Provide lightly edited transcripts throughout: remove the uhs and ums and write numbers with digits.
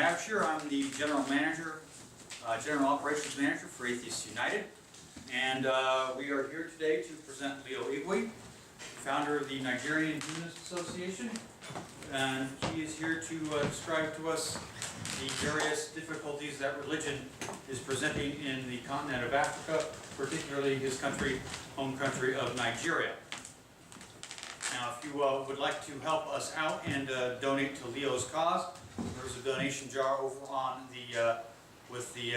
Abshire. I'm the General Manager, General Operations Manager for Atheists United. And we are here today to present Leo Igwe, founder of the Nigerian Humanist Association. And he is here to describe to us the various difficulties that religion is presenting in the continent of Africa, particularly his country, home country of Nigeria. Now, if you would like to help us out and donate to Leo's cause, there's a donation jar over on the with the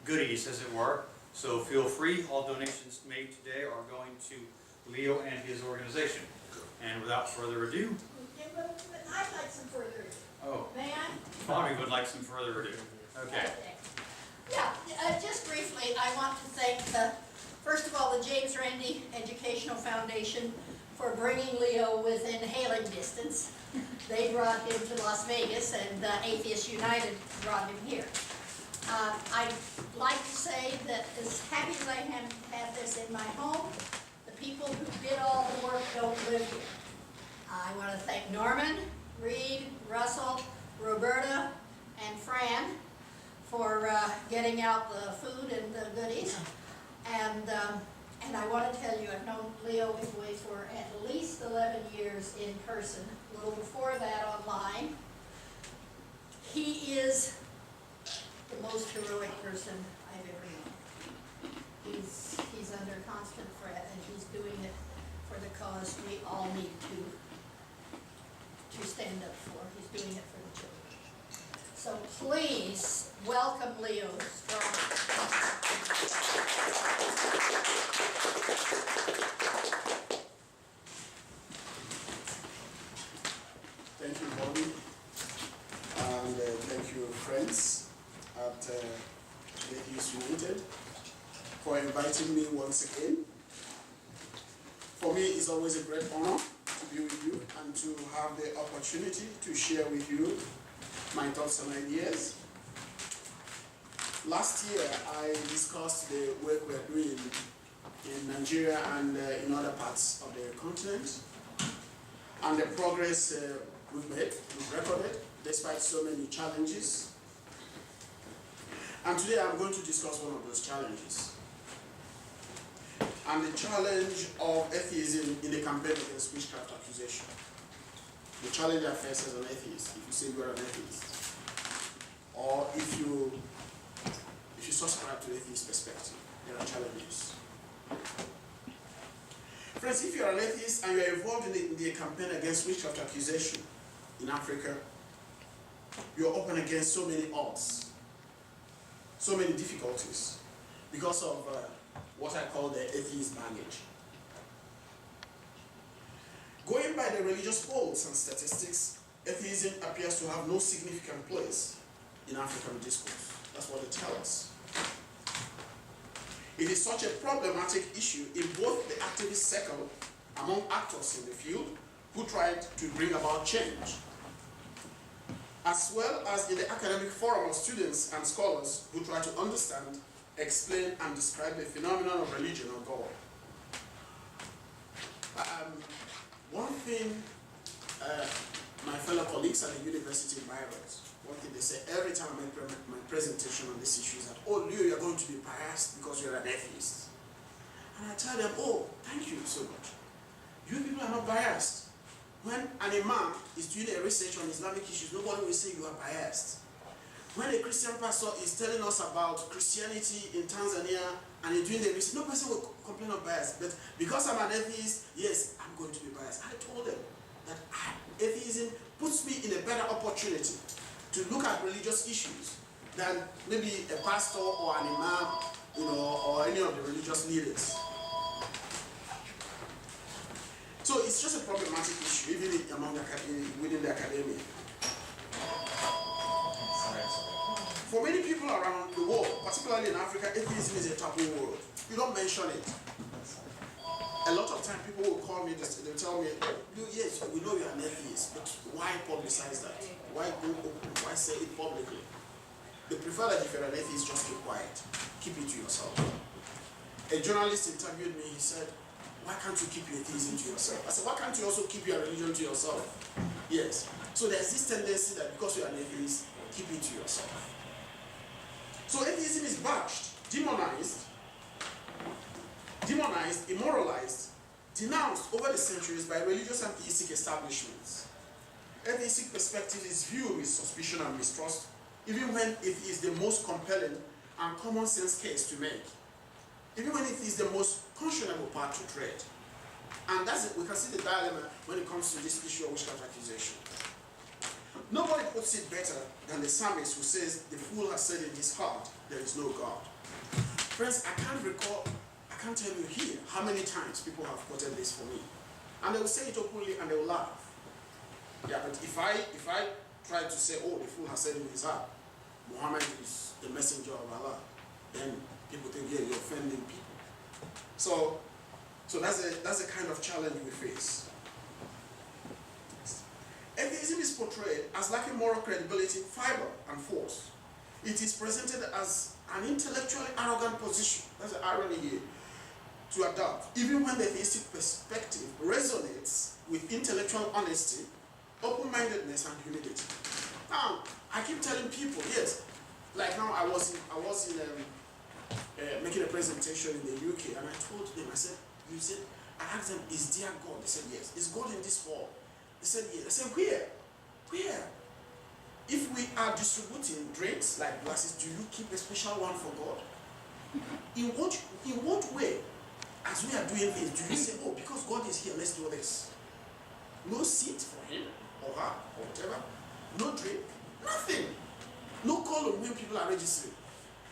goodies, as it were. So feel free. All donations made today are going to Leo and his organization. And without further ado, Okay, but I'd like some further ado. oh, May I? Bobby would like some further ado. Okay. Yeah, just briefly, I want to thank, first of all, the James Randi Educational Foundation for bringing Leo within hailing distance. They brought him to Las Vegas, and Atheists United brought him here. I'd like to say that as happy as I am to have this in my home, the people who did all the work don't live here. I want to thank Norman, Reed, Russell, Roberta, and Fran for getting out the food and the goodies. And I want to tell you, I've known Leo Igwe for at least 11 years in person, a little before that online. He is the most heroic person I've ever known. He's under constant threat, and he's doing it for the cause we all need to stand up for. He's doing it for the children. So please welcome Leo strongly. Thank you, Bobby, and thank you, friends at Atheists United, for inviting me once again. For me, it's always a great honor to be with you and to have the opportunity to share with you my thoughts and ideas. Last year, I discussed the work we're doing in Nigeria and in other parts of the continent, and the progress we've made, we've recorded, despite so many challenges. And today I'm going to discuss one of those challenges. And the challenge of atheism in the campaign against witchcraft accusation. The challenge I face as an atheist, if you say you are an atheist, or if you subscribe to the atheist perspective, there are challenges. Friends, if you are an atheist and you are involved in the campaign against witchcraft accusation in Africa, you are open against so many odds, so many difficulties, because of what I call the atheist baggage. Going by the religious polls and statistics, atheism appears to have no significant place in African discourse. That's what they tell us. It is such a problematic issue in both the activist circle, among actors in the field who tried to bring about change, as well as in the academic forum of students and scholars who try to understand, explain, and describe the phenomenon of religion or God. One thing my fellow colleagues at the University in Bayreuth, one thing they say every time I make my presentation on this issue is that, oh, Leo, you're going to be biased because you're an atheist. And I tell them, oh, thank you so much. You people are not biased. When an imam is doing a research on Islamic issues, nobody will say you are biased. When a Christian pastor is telling us about Christianity in Tanzania and he's doing the research, no person will complain of bias. But because I'm an atheist, yes, I'm going to be biased. I told them that atheism puts me in a better opportunity to look at religious issues than maybe a pastor or an imam, or any of the religious leaders. So it's just a problematic issue, even within the academia. For many people around the world, particularly in Africa, atheism is a taboo word. You don't mention it. A lot of time people will call me, they'll tell me, yes, we know you're an atheist, but why publicize that? Why go open? Why say it publicly? They prefer that if you're an atheist, just keep quiet. Keep it to yourself. A journalist interviewed me, he said, why can't you keep your atheism to yourself? I said, why can't you also keep your religion to yourself? Yes. So there's this tendency that because you're an atheist, keep it to yourself. So atheism is bashed, demonized, immoralized, denounced over the centuries by religious and theistic establishments. Atheistic perspective is viewed with suspicion and mistrust, even when it is the most compelling and common sense case to make, even when it is the most conscionable path to tread. And that's it. We can see the dilemma when it comes to this issue of witchcraft accusation. Nobody puts it better than the psalmist who says, "The fool has said in his heart, there is no God." Friends, I can't tell you here how many times people have quoted this for me. And they will say it openly and they will laugh. Yeah, but if I try to say, "Oh, the fool has said in his heart, Muhammad is the messenger of Allah," then people think, yeah, you're offending people. So that's a kind of challenge we face. Atheism is portrayed as lacking moral credibility, fiber, and force. It is presented as an intellectually arrogant position, that's the irony here, to adopt, even when the theistic perspective resonates with intellectual honesty, open-mindedness, and humility. Now, I keep telling people, yes, like now I was making a presentation in the UK, and I told them, I asked them, "Is there God?" They said, "Yes." "Is God in this hall?" They said, "Yes." I said, "Where? Where? If we are distributing drinks like glasses, do you keep a special one for God? In what way, as we are doing this, do you say, 'Oh, because God is here, let's do this'? No seat for him or her or whatever, no drink, nothing, no column when people are registering."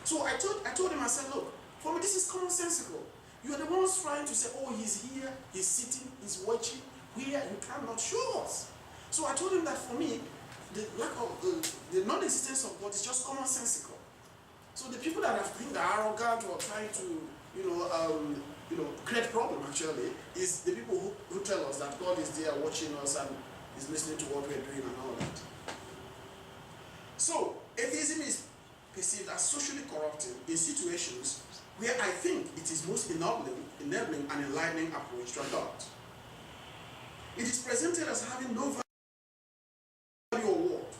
So I told him, I said, "Look, for me this is commonsensical. You are the ones trying to say, 'Oh, he's here, he's sitting, he's watching,' where you cannot show us." So I told him that for me, the lack of the non-existence of God is just commonsensical. So the people that I think are arrogant or trying to, create problem actually is the people who tell us that God is there watching us and is listening to what we're doing and all that. So atheism is perceived as socially corrupting in situations where I think it is most enabling and enlightening approach to adopt. It is presented as having no value or worth,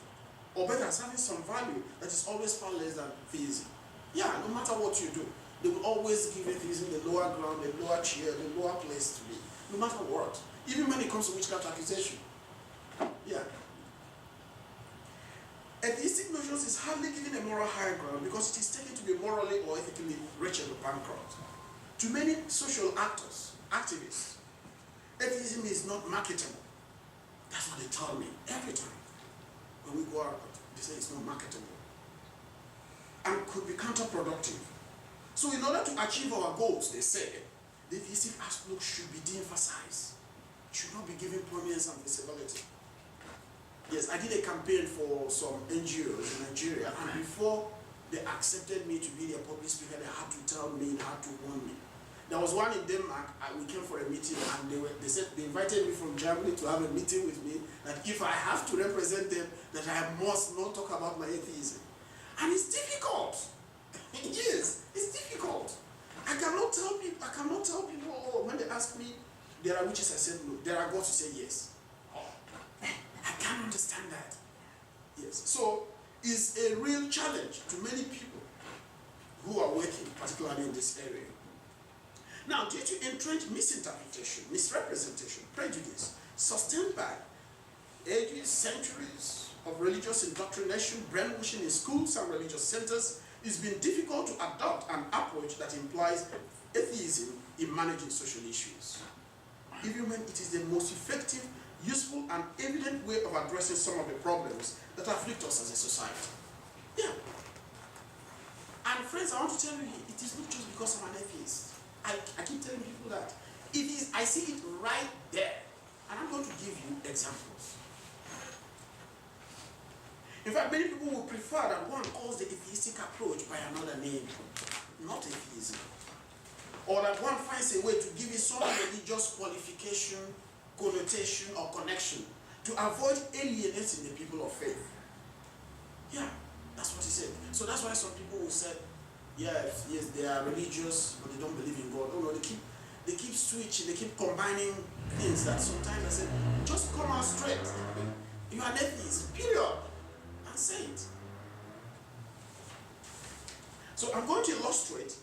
or better, as having some value that is always far less than theism. Yeah, no matter what you do, they will always give atheism the lower ground, the lower chair, the lower place to be, no matter what. Even when it comes to witchcraft accusation. Yeah. Atheistic notions is hardly given a moral high ground because it is taken to be morally or ethically wretched or bankrupt. To many social activists, atheism is not marketable. That's what they tell me every time. When we go out, they say it's not marketable. And could be counterproductive. So in order to achieve our goals, they say, the theistic outlook should be de-emphasized. Should not be given prominence and visibility. Yes, I did a campaign for some NGOs in Nigeria, and before they accepted me to be their public speaker, they had to tell me, they had to warn me. There was one in Denmark, we came for a meeting, and they invited me from Germany to have a meeting with me, that if I have to represent them, that I must not talk about my atheism. And it's difficult. Yes, it's difficult. I cannot tell people, oh, when they ask me, there are witches, I said no. There are gods, you say yes. I can't understand that. Yes. So it's a real challenge to many people who are working, particularly in this area. Now, due to entrenched misinterpretation, misrepresentation, prejudice, sustained by ages, centuries of religious indoctrination, brainwashing in schools and religious centers, it's been difficult to adopt an approach that implies atheism in managing social issues, even when it is the most effective, useful, and evident way of addressing some of the problems that afflict us as a society. Yeah. And friends, I want to tell you, it is not just because I'm an atheist. I keep telling people that. It is, I see it right there. And I'm going to give you examples. In fact, many people would prefer that one calls the atheistic approach by another name, not atheism. Or that one finds a way to give it some religious qualification, connotation, or connection to avoid alienating the people of faith. Yeah, that's what he said. So that's why some people will say, yes, they are religious, but they don't believe in God. Oh no, they keep switching, they keep combining things that sometimes I say, just come out straight. You are an atheist, period. And say it. So I'm going to illustrate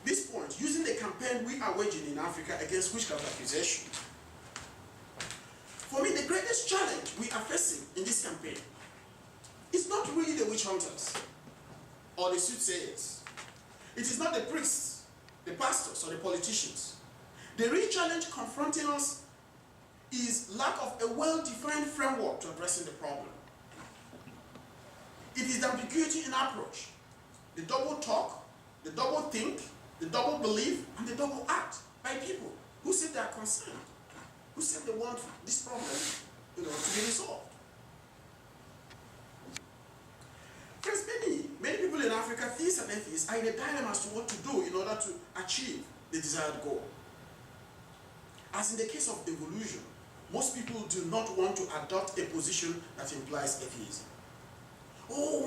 this point using the campaign we are waging in Africa against witchcraft accusation. For me, the greatest challenge we are facing in this campaign is not really the witch hunters or the soothsayers. It is not the priests, the pastors, or the politicians. The real challenge confronting us is lack of a well-defined framework to addressing the problem. It is the ambiguity in approach, the double talk, the double think, the double belief, and the double act by people who say they are concerned, who say they want this problem, to be resolved. Friends, many people in Africa, theists and atheists, are in a dilemma as to what to do in order to achieve the desired goal. As in the case of evolution, most people do not want to adopt a position that implies atheism. Oh,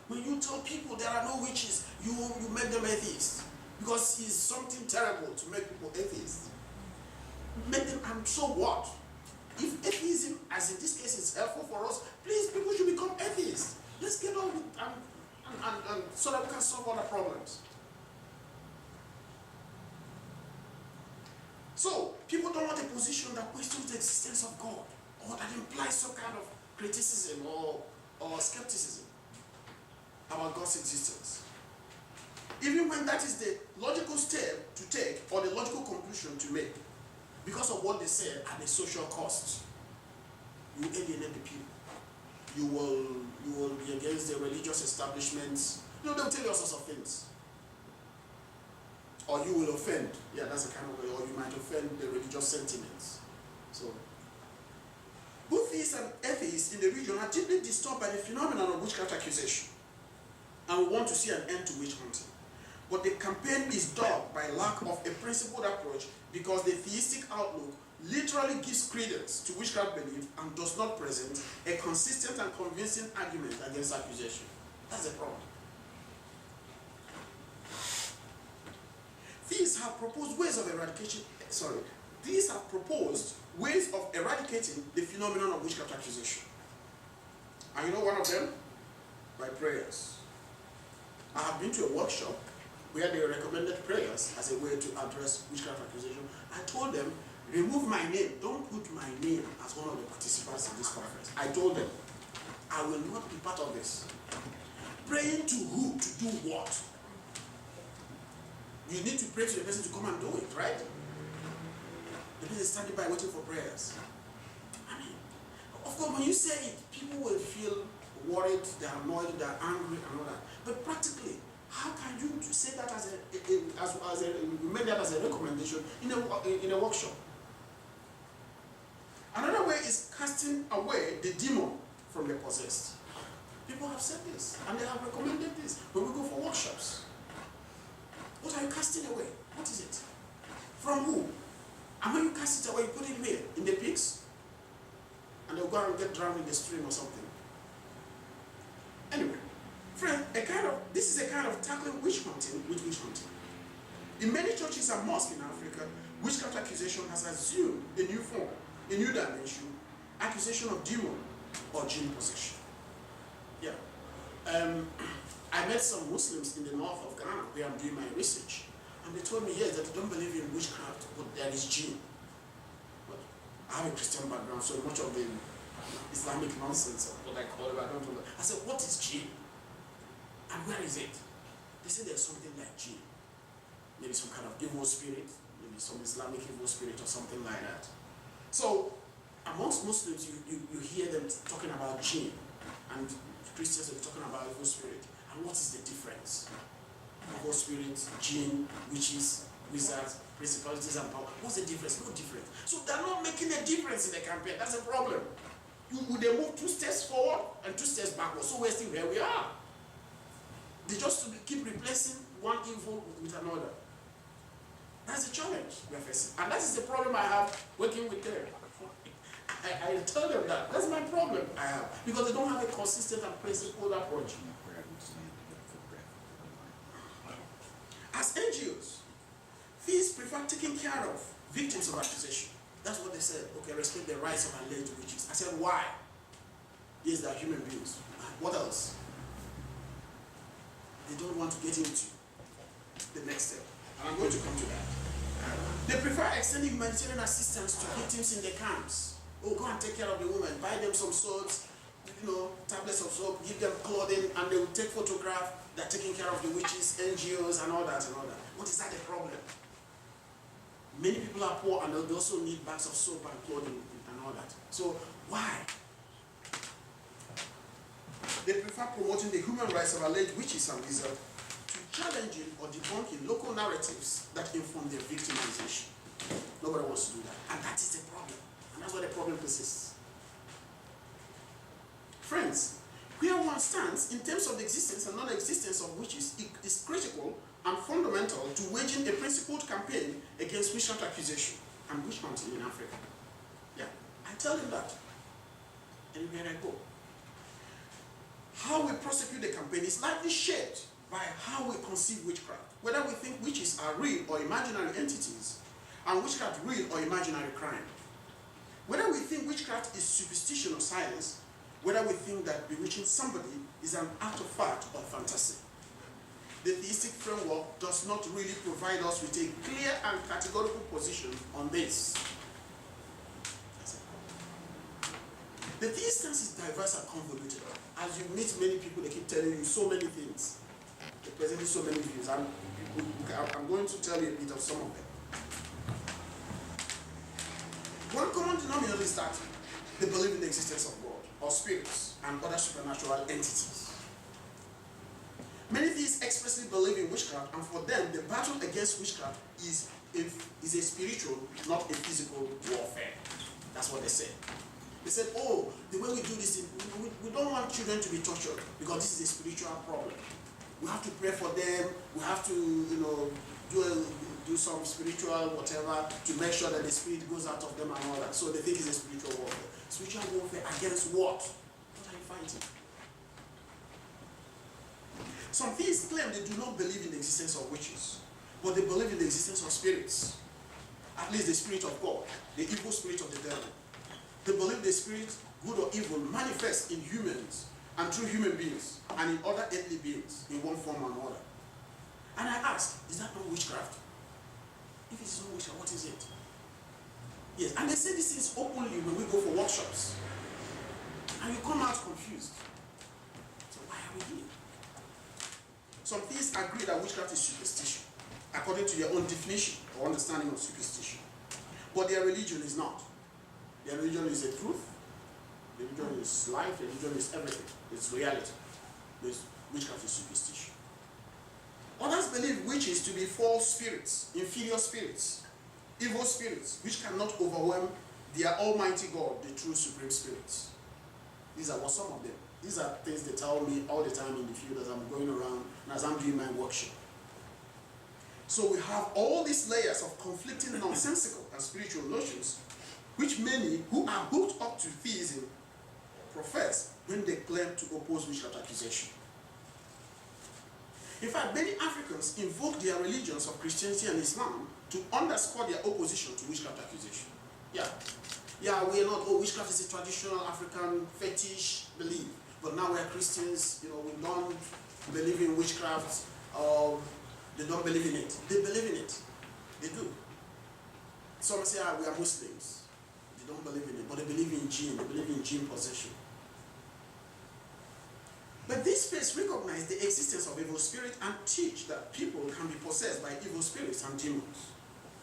when you tell people there are no witches, you make them atheists. Because it's something terrible to make people atheists. Make them, and so what? If atheism, as in this case, is helpful for us, please, people should become atheists. Let's get on with and so that we can solve other problems. So, people don't want a position that questions the existence of God, or that implies some kind of criticism or skepticism about God's existence. Even when that is the logical step to take or the logical conclusion to make, because of what they said at the social cost, you alienate the people. You will be against the religious establishments. They'll tell you all sorts of things. Or you will offend. Yeah, that's the kind of way. Or you might offend the religious sentiments. So, both theists and atheists in the region are deeply disturbed by the phenomenon of witchcraft accusation. And we want to see an end to witch hunting. But the campaign is dogged by lack of a principled approach because the theistic outlook literally gives credence to witchcraft belief and does not present a consistent and convincing argument against accusation. That's the problem. These have proposed ways of eradicating the phenomenon of witchcraft accusation. And you know one of them? By prayers. I have been to a workshop where they recommended prayers as a way to address witchcraft accusation. I told them, remove my name. Don't put my name as one of the participants in this conference. I told them, I will not be part of this. Praying to who? To do what? You need to pray to the person to come and do it, right? The person is standing by waiting for prayers. I mean, of course, when you say it, people will feel worried, they're annoyed, they're angry, and all that. But practically, how can you say that you make that as a recommendation in a workshop? Another way is casting away the demon from the possessed. People have said this, and they have recommended this when we go for workshops. What are you casting away? What is it? From who? And when you cast it away, you put it where? In the pigs? And they'll go and get drowned in the stream or something. Anyway, friend, this is a kind of tackling witch hunting with witch hunting. In many churches and mosques in Africa, witchcraft accusation has assumed a new form, a new dimension, accusation of demon or jinn possession. Yeah. I met some Muslims in the north of Ghana where I'm doing my research, and they told me, yes, that they don't believe in witchcraft, but there is jinn. But I have a Christian background, so much of the Islamic nonsense, or what I call it, I don't know. I said, what is jinn? And where is it? They said there's something like jinn. Maybe some kind of evil spirit, maybe some Islamic evil spirit or something like that. So, amongst Muslims, you hear them talking about jinn, and Christians are talking about evil spirit. And what is the difference? Evil spirit, jinn, witches, wizards, principalities and power. What's the difference? No difference. So they're not making a difference in the campaign. That's a problem. They move 2 steps forward and 2 steps backward. So we're still where we are. They just keep replacing one evil with another. That's the challenge we're facing. And that is the problem I have working with them. I tell them that. That's my problem I have. Because they don't have a consistent and principled approach. As NGOs, these prefer taking care of victims of accusation. That's what they said. Okay, respect the rights of alleged witches. I said, why? Yes, they are human beings. What else? they don't want to get into the next step. And I'm going to come to that. They prefer extending humanitarian assistance to victims in the camps. Oh, go and take care of the women, buy them some swords, tablets of soap, give them clothing, and they will take photographs. They're taking care of the witches, NGOs, and all that and all that. What is that a problem? Many people are poor and they also need bags of soap and clothing and all that. So why? They prefer promoting the human rights of alleged witches and wizards to challenging or debunking local narratives that inform their victimization. Nobody wants to do that. And that is the problem. And that's why the problem persists. Friends, where one stands in terms of the existence and non-existence of witches is critical and fundamental to waging a principled campaign against witchcraft accusation and witch hunting in Africa. Yeah, I tell him that anywhere I go. How we prosecute the campaign is likely shaped by how we conceive witchcraft, whether we think witches are real or imaginary entities, and witchcraft real or imaginary crime. Whether we think witchcraft is superstition or science, whether we think that bewitching somebody is an act of fact or fantasy. The theistic framework does not really provide us with a clear and categorical position on this. The theist stance is diverse and convoluted. As you meet many people, they keep telling you so many things. They're presenting so many views. I'm going to tell you a bit of some of them. One common denominator is that they believe in the existence of God, or spirits, and other supernatural entities. Many theists expressly believe in witchcraft, and for them, the battle against witchcraft is a spiritual, not a physical warfare. That's what they say. They said, oh, the way we do this, we don't want children to be tortured because this is a spiritual problem. We have to pray for them. We have to, do some spiritual whatever to make sure that the spirit goes out of them and all that. So they think it's a spiritual warfare. Spiritual warfare against what? What are you fighting? Some theists claim they do not believe in the existence of witches, but they believe in the existence of spirits. At least the spirit of God, the evil spirit of the devil. They believe the spirit, good or evil, manifests in humans and through human beings and in other earthly beings in one form or another. And I ask, is that not witchcraft? If it's not witchcraft, what is it? Yes, and they say this is openly when we go for workshops. And you come out confused. So why are we here? Some theists agree that witchcraft is superstition, according to their own definition or understanding of superstition. But their religion is not. Their religion is the truth. Religion is life. Religion is everything. It's reality. Witchcraft is superstition. Others believe witches to be false spirits, inferior spirits, evil spirits, which cannot overwhelm their almighty God, the true supreme spirits. These are what some of them. These are things they tell me all the time in the field as I'm going around and as I'm doing my workshop. So we have all these layers of conflicting nonsensical and spiritual notions, which many who are hooked up to theism profess when they claim to oppose witchcraft accusation. In fact, many Africans invoke their religions of Christianity and Islam to underscore their opposition to witchcraft accusation. Yeah, we are not, witchcraft is a traditional African fetish belief, but now we are Christians, we don't believe in witchcraft, they don't believe in it. They believe in it. They do. Some say, we are Muslims. They don't believe in it, but they believe in jinn. They believe in jinn possession. But these faiths recognize the existence of evil spirits and teach that people can be possessed by evil spirits and demons.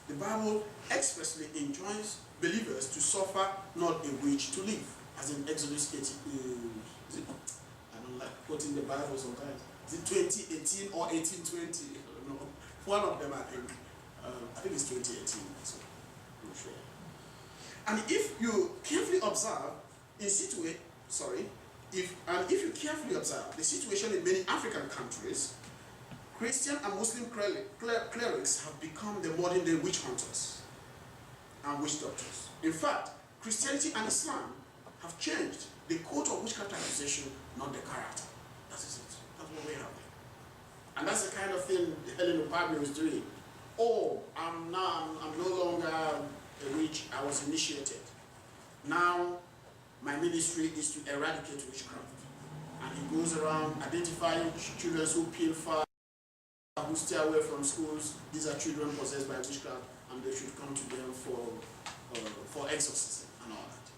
The Bible expressly enjoins believers to suffer not a witch to live, as in Exodus 18. I don't like quoting the Bible sometimes. Is it 2018 or 1820? I don't know. One of them, I think. I think it's 2018. So I'm not sure. And if you carefully observe if you carefully observe the situation in many African countries, Christian and Muslim clerics have become the modern day witch hunters and witch doctors. In fact, Christianity and Islam have changed the code of witchcraft accusation, not the character. That is it. That's what we have. And that's the kind of thing Helen Pablo is doing. Oh, I'm no longer a witch, I was initiated. Now, my ministry is to eradicate witchcraft. And he goes goes around identifying children who pilfer, who stay away from schools. These are children possessed by witchcraft, and they should come to them for exorcism and all that.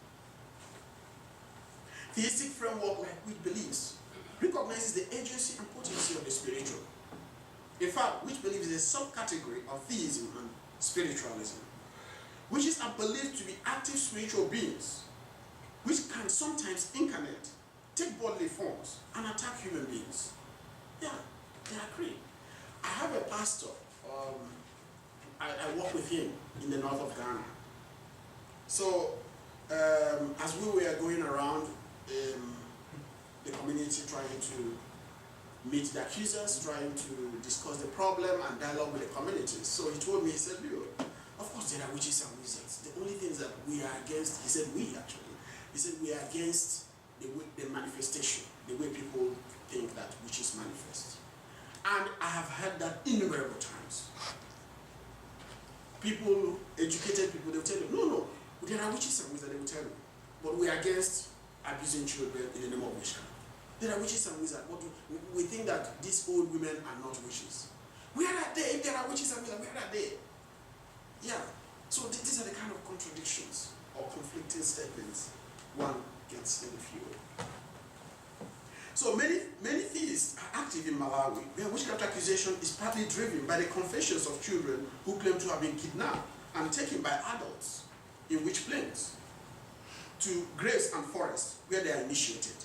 Theistic framework, like which beliefs, recognizes the agency and potency of the spiritual. In fact, which believes is a subcategory of theism and spiritualism, witches are believed to be active spiritual beings, which can sometimes incarnate, take bodily forms, and attack human beings. Yeah, they agree. I have a pastor, I work with him in the north of Ghana. So, as we were going around the community trying to meet the accusers, trying to discuss the problem and dialogue with the community. So he told me, he said, Leo, of course there are witches and wizards. The only things that we are against, he said we actually, he said we are against the manifestation, the way people think that witches manifest. And I have heard that innumerable times. People, educated people, they will tell you, no, there are witches and wizards, they will tell you. But we are against abusing children in the name of witchcraft. There are witches and wizards. But we think that these old women are not witches. Where are they? If there are witches and wizards, where are they? Yeah. So these are the kind of contradictions or conflicting statements one gets in the field. So many theists are active in Malawi, where witchcraft accusation is partly driven by the confessions of children who claim to have been kidnapped and taken by adults in witch plains to graves and forests where they are initiated.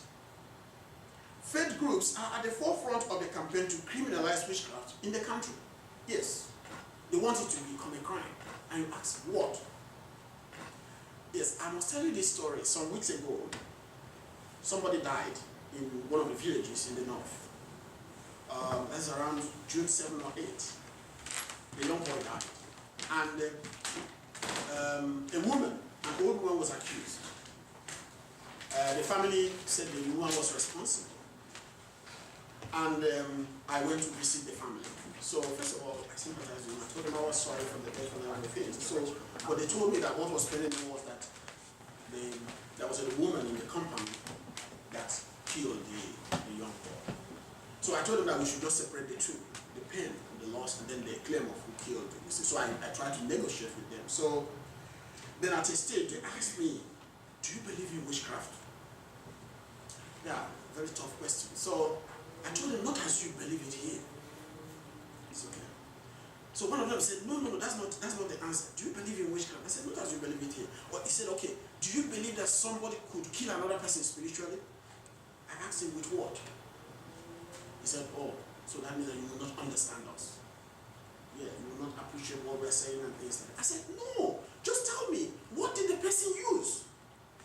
Faith groups are at the forefront of the campaign to criminalize witchcraft in the country. Yes, they want it to become a crime. And you ask, what? Yes, I must tell you this story. Some weeks ago, somebody died in one of the villages in the north. That's around June 7 or 8. A young boy died. And an old woman was accused. The family said the woman was responsible. And I went to visit the family. So first of all, I sympathized with them. I told them I was sorry for the death and everything. So, but they told me that what was pending was that there was a woman in the compound that killed the young boy. So I told them that we should just separate the two, the pain and the loss, and then the claim of who killed him. So I tried to negotiate with them. So then at a stage, they asked me, do you believe in witchcraft? Yeah, very tough question. So I told them, not as you believe it here. It's okay. So one of them said, no, that's not the answer. Do you believe in witchcraft? I said, not as you believe it here. Well, he said, okay, do you believe that somebody could kill another person spiritually? I asked him, with what? He said, oh, so that means that you will not understand us. Yeah, you will not appreciate what we're saying and things like that. I said, no, just tell me, what did the person use?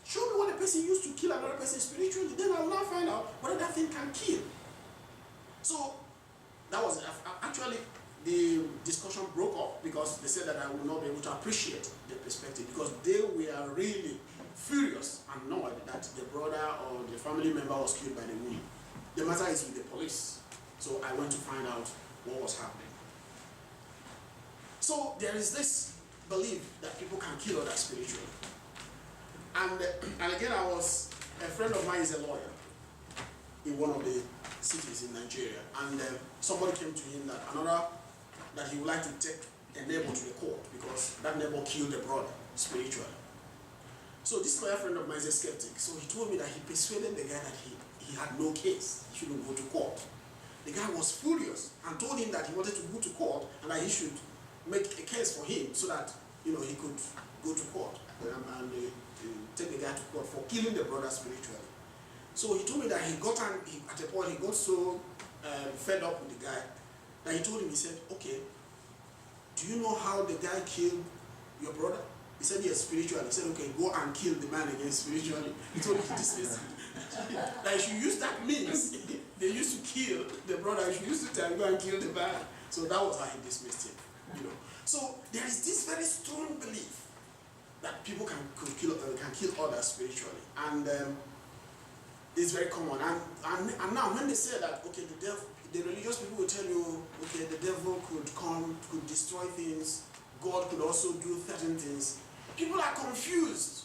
Show me what the person used to kill another person spiritually, then I will now find out whether that thing can kill. So, that was, actually, the discussion broke up because they said that I would not be able to appreciate the perspective because they were really furious and annoyed that the brother or the family member was killed by the woman. The matter is with the police. So I went to find out what was happening. So there is this belief that people can kill others spiritually. And again, a friend of mine is a lawyer in one of the cities in Nigeria. And somebody came to him that he would like to take a neighbor to the court because that neighbor killed the brother spiritually. So this lawyer friend of mine is a skeptic. So he told me that he persuaded the guy that he had no case, he shouldn't go to court. The guy was furious and told him that he wanted to go to court and that he should make a case for him so that he could go to court and take the guy to court for killing the brother spiritually. So he told me that at a point he got so fed up with the guy that he told him, he said, okay, do you know how the guy killed your brother? He said, yes, spiritually. He said, okay, go and kill the man again spiritually. He told him to dismiss it. That you should use that means. They used to kill the brother. You should use it and go and kill the man. So that was how he dismissed him. So there is this very strong belief that people can kill others spiritually, and it's very common. And now when they say that, okay, the religious people will tell you, okay, the devil could come, could destroy things, God could also do certain things. People are confused.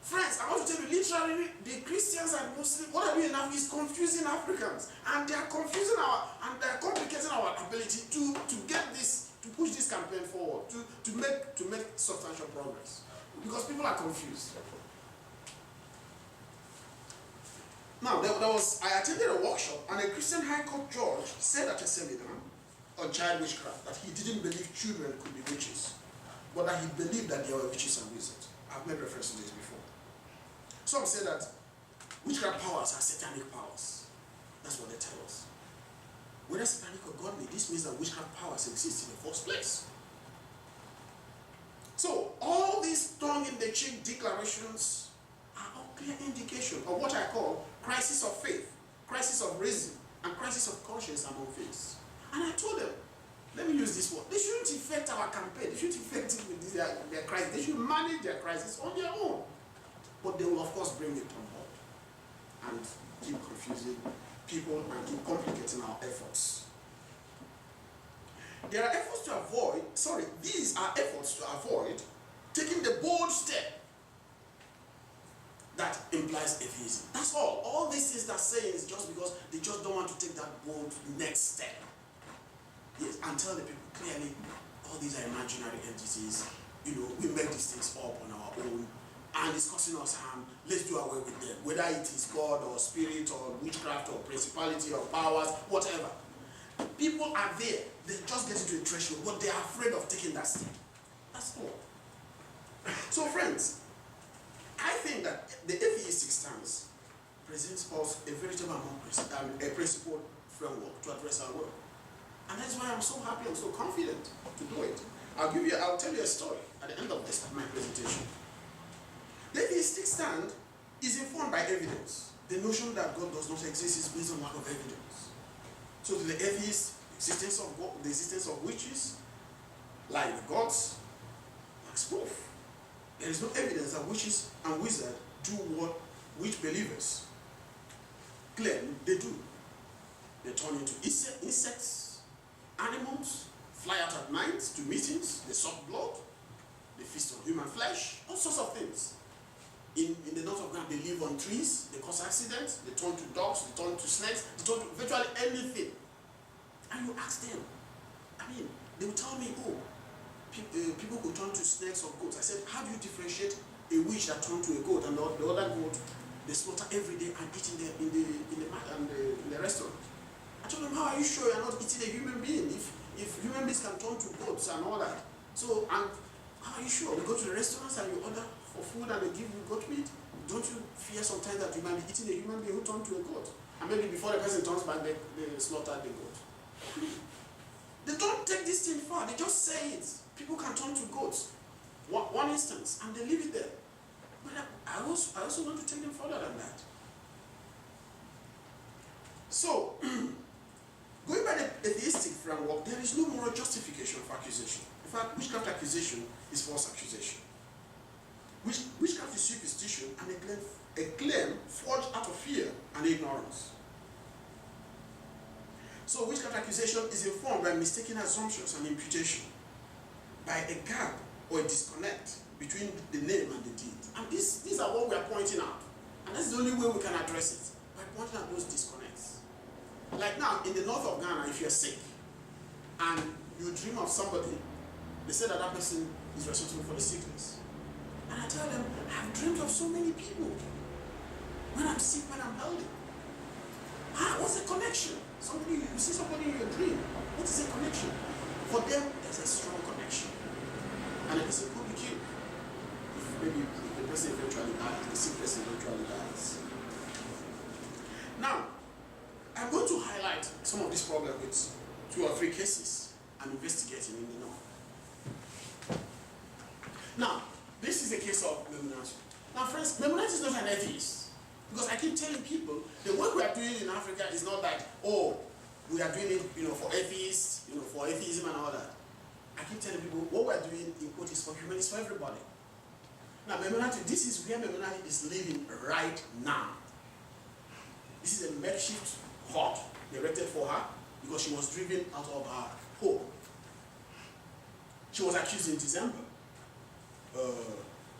Friends, I want to tell you, literally, the Christians and Muslims, what are doing now is confusing Africans. And they are confusing and they are complicating our ability to get this, to push this campaign forward, to make substantial progress. Because people are confused. Now, I attended a workshop, and a Christian High Court judge said at a seminar on child witchcraft that he didn't believe children could be witches, but that he believed that they were witches and wizards. I've made reference to this before. Some say that witchcraft powers are satanic powers. That's what they tell us. Whether satanic or godly, this means that witchcraft powers exist in the first place. So, all these tongue-in-the-cheek declarations are all clear indication of what I call crisis of faith, crisis of reason, and crisis of conscience among faiths. And I told them, let me use this word, they shouldn't affect our campaign, they shouldn't affect it with their crisis, they should manage their crisis on their own. But they will of course bring it on board and keep confusing people and keep complicating our efforts. There are efforts to avoid, these are efforts to avoid taking the bold step that implies atheism. That's all. All this is they're saying is just because they just don't want to take that bold next step. Yes, and tell the people clearly, all these are imaginary entities. You know, we make these things up on our own, and it's causing us harm. Let's do away with them. Whether it is God or spirit or witchcraft or principality or powers, whatever. People are there. They just get into a threshold, but they are afraid of taking that step. That's all. So, friends, I think that the atheistic stance presents us a veritable a principled framework to address our world. And that's why I'm so happy, I'm so confident to do it. I'll tell you a story at the end of my presentation. The atheistic stand is informed by evidence. The notion that God does not exist is based on lack of evidence. So to the atheist, the existence of God, the existence of witches, like the gods, lacks proof. There is no evidence that witches and wizards do what witch believers claim they do. They turn into insects, animals, fly out at night to meetings, they suck blood, they feast on human flesh, all sorts of things. In the north of Ghana, they live on trees, they cause accidents, they turn to dogs, they turn to snakes, they turn to virtually anything. And you ask them, they will tell me, oh, people could turn to snakes or goats. I said, how do you differentiate a witch that turned to a goat and the other goat they slaughter every day and eat in the restaurant? I told them, how are you sure you're not eating a human being if human beings can turn to goats and all that? So, and how are you sure? We go to the restaurants and you order for food and they give you goat meat. Don't you fear sometimes that you might be eating a human being who turned to a goat? And maybe before the person turns back, they slaughter the goat. They don't take this thing far, they just say it. People can turn to goats. One instance, and they leave it there. But I also want to take them further than that. So, going by the atheistic framework, there is no moral justification for accusation. In fact, witchcraft accusation is false accusation. Witchcraft is superstition and a claim forged out of fear and ignorance. So witchcraft accusation is informed by mistaken assumptions and imputation, by a gap or a disconnect between the name and the deed. And these are what we are pointing out. And that's the only way we can address it, by pointing out those disconnects. Like now, in the north of Ghana, if you're sick and you dream of somebody, they say that person is responsible for the sickness. And I tell them, I've dreamed of so many people. When I'm sick, when I'm healthy. What's the connection? You see somebody in your dream. What is the connection? For them, there's a strong connection. And the person could be killed. If maybe the person eventually dies, the sick person eventually dies. Now, I'm going to highlight some of this problem with 2 or 3 cases I'm investigating in the north. Now, this is a case of Memunati. Now, friends, Memunati is not an atheist. Because I keep telling people, the work we are doing in Africa is not that, oh, we are doing it, for atheists, for atheism and all that. I keep telling people, what we are doing, in quote, is for humanists, for everybody. Now, Memunati, this is where Memunati is living right now. This is a makeshift hut erected for her because she was driven out of her home. She was accused in December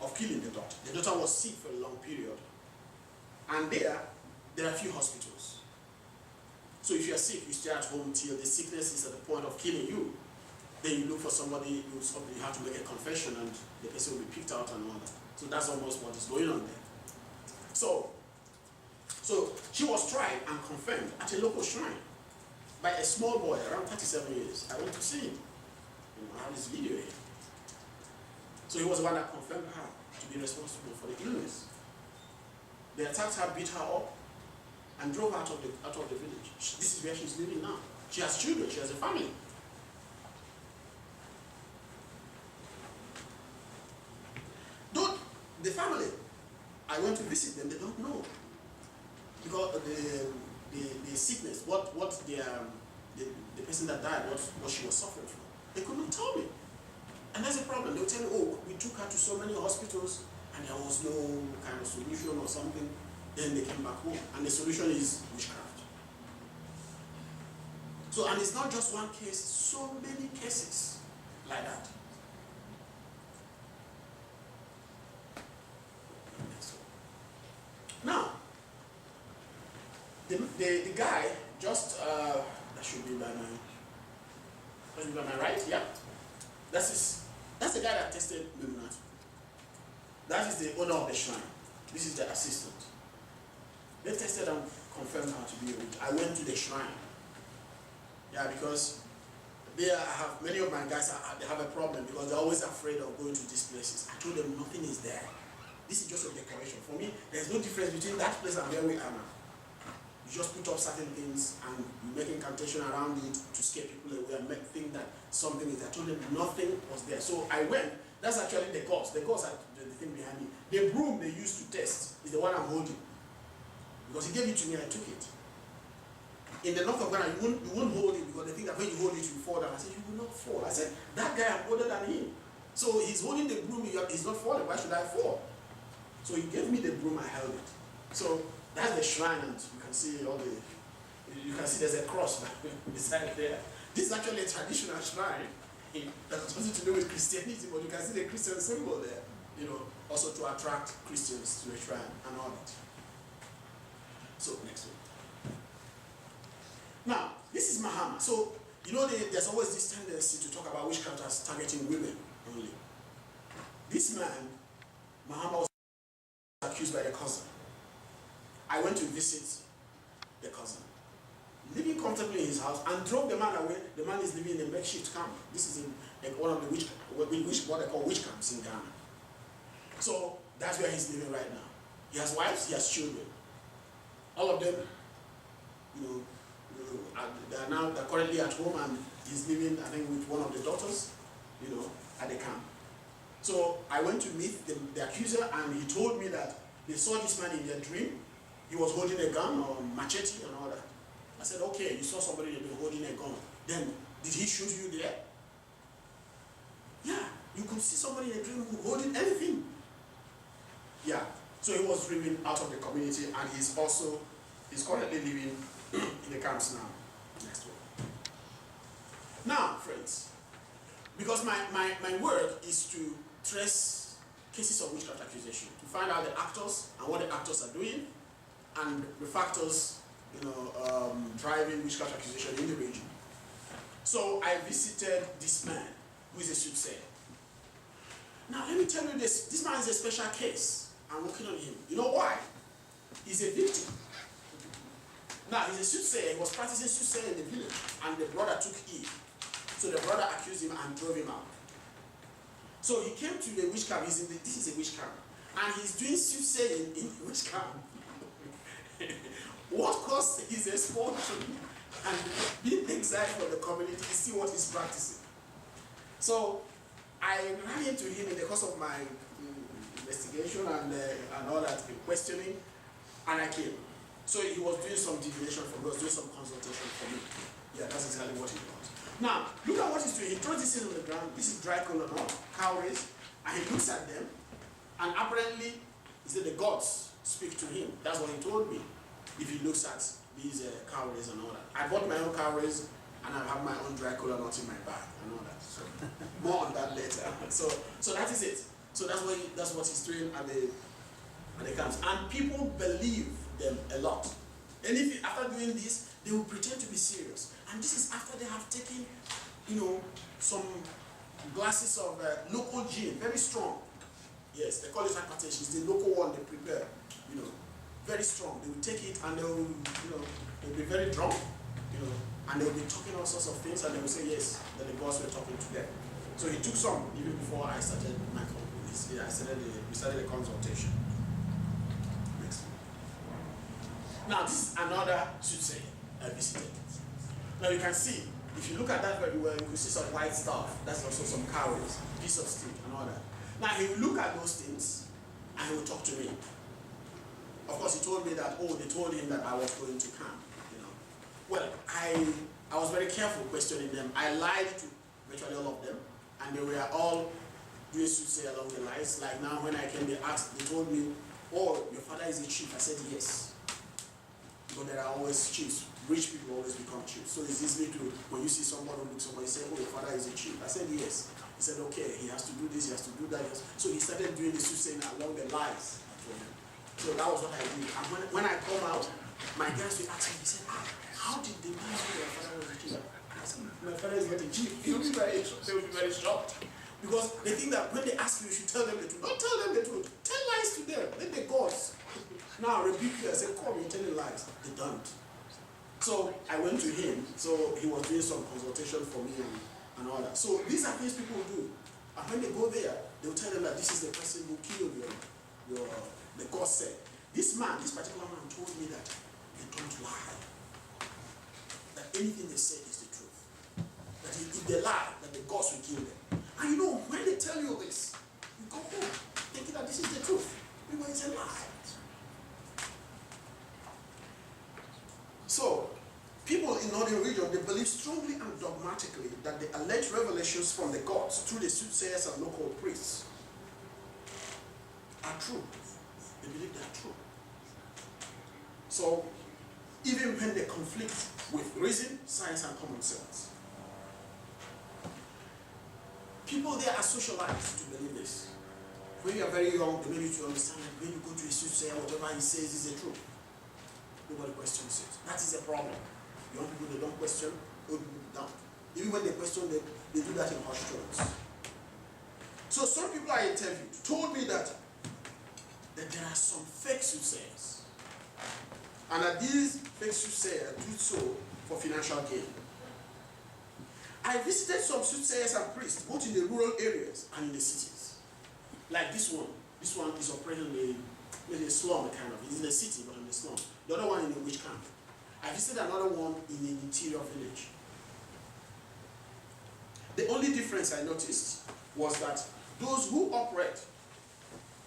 of killing the daughter. The daughter was sick for a long period. And there are few hospitals. So if you are sick, you stay at home till the sickness is at the point of killing you. Then you look for somebody who's, you have to make a confession and the person will be picked out and all that. So that's almost what is going on there. So she was tried and confirmed at a local shrine by a small boy around 37 years. I went to see him. I have this video here. So he was the one that confirmed her to be responsible for the illness. They attacked her, beat her up, and drove her out of the village. This is where she's living now. She has children, she has a family. The family, I went to visit them, they don't know. Because the sickness, what the person that died, what she was suffering from. They could not tell me. And that's a problem. They will tell me, oh, we took her to so many hospitals and there was no kind of solution or something. Then they came back home. And the solution is witchcraft. So, and it's not just one case, so many cases like that. Now, the guy just that should be by my right, yeah. That's the guy that tested Luminati. That is the owner of the shrine. This is the assistant. They tested and confirmed her to be a witch. I went to the shrine. Yeah, because there I have many of my guys they have a problem because they're always afraid of going to these places. I told them nothing is there. This is just a decoration. For me, there's no difference between that place and where we are now. You just put up certain things and you make incantation around it to scare people away and make think that something is there. I told them nothing was there. So I went. That's actually the gauze. The gauze are the thing behind me. The broom they used to test is the one I'm holding. Because he gave it to me, I took it. In the north of Ghana, you won't hold it because they think that when you hold it, you fall down. I said, you will not fall. I said, that guy I'm older than him. So he's holding the broom, he's not falling. Why should I fall? So he gave me the broom, I held it. So that's the shrine, and you can see you can see there's a cross beside there. This is actually a traditional shrine. That has nothing to do with Christianity, but you can see the Christian symbol there. Also to attract Christians to the shrine and all that. So next one. Now, this is Mahama. So, there's always this tendency to talk about witchcraft as targeting women only. This man, Mahama, was accused by the cousin. I went to visit the cousin, living comfortably in his house, and drove the man away. The man is living in a makeshift camp. This is in one of the what they call witch camps in Ghana. So that's where he's living right now. He has wives, he has children. All of them, they're currently at home, and he's living, I think, with one of the daughters, at the camp. So I went to meet the accuser, and he told me that they saw this man in their dream. He was holding a gun or machete and all that. I said, okay, you saw somebody that been holding a gun. Then, did he shoot you there? Yeah, you could see somebody in a dream holding anything. Yeah, so he was driven out of the community, and he's currently living in the camps now. Next one. Now, friends, because my work is to trace cases of witchcraft accusation, to find out the actors and what the actors are doing, and the factors, driving witchcraft accusation in the region. So I visited this man, who is a soothsayer. Now let me tell you this. This man is a special case. I'm working on him. You know why? He's a victim. Now he's a soothsayer. He was practicing soothsaying in the village, and the brother took ill. So the brother accused him and drove him out. So he came to the witch camp. This is a witch camp, and he's doing soothsaying in the witch camp. What caused his expulsion and being exiled from the community is see what he's practicing. So I ran into him in the course of my investigation and all that, questioning, and I came. So he was doing some divination for me, he was doing some consultation for me. Yeah, that's exactly what he was. Now, look at what he's doing. He throws this in on the ground. This is dry color now, cowries, and he looks at them, and apparently, he said the gods speak to him. That's what he told me. If he looks at these cowries and all that. I bought my own cowries, and I have my own dry color nuts in my bag and all that. So more on that later. So that is it. So that's what he's doing at the camps. And people believe them a lot. And if after doing this, they will pretend to be serious. And this is after they have taken, some glasses of local gin, very strong. Yes, they call it hypertension. It's the local one they prepare, very strong. They will take it and they will, they'll be very drunk, and they'll be talking all sorts of things, and they will say yes, that the gods were talking to them. So he took some even before I started my company. We started the consultation. Next. Now this is another soothsayer I visited. Now you can see, if you look at that very well, you can see some white stuff. That's also some cowries, piece of stick and all that. Now he will look at those things and he will talk to me. Of course he told me that, they told him that I was going to camp, Well, I was very careful questioning them. I lied to virtually all of them, and they were all doing soothsayer along the lines. Like now when I came, they told me, your father is a chief. I said yes. But there are always chiefs. Rich people always become chiefs. So it's easy to, when you see somebody who looks somebody, say, your father is a chief. I said yes. He said, okay, he has to do this, he has to do that. So he started doing the soothsaying along the lines. So that was what I did. And when I come out, my guys will ask me, he said, how did they know your father was a chief? I said, my father is not a chief. They will be very shocked. Because they think that when they ask you, you should tell them the truth. Don't tell them the truth. Tell lies to them. Let the gods now rebuke you and say, come, you're telling lies. They don't. So I went to him. So he was doing some consultation for me and all that. So these are things people do. And when they go there, they'll tell them that this is the person who killed the God said. This particular man told me that they don't lie. That anything they say is the truth. That if they lie, that the gods will kill them. And when they tell you this, you go home thinking that this is the truth. Because it's a lie. So, people in northern region, they believe strongly and dogmatically that the alleged revelations from the gods through the soothsayers and local priests are true. They believe they are true. So, even when they conflict with reason, science, and common sense, people there are socialized to believe this. When you are very young, they need you to understand that when you go to a soothsayer, whatever he says is the truth. Nobody questions it. That is a problem. Young people, they don't question, old people don't. Even when they question, they do that in hushed tones. So some people I interviewed told me that there are some fake soothsayers. And that these fake soothsayers do so for financial gain. I visited some soothsayers and priests, both in the rural areas and in the cities. Like this one. This one is operating in a slum, kind of. It's in the city, but in the slum. The other one in a witch camp. I visited another one in an interior village. The only difference I noticed was that those who operate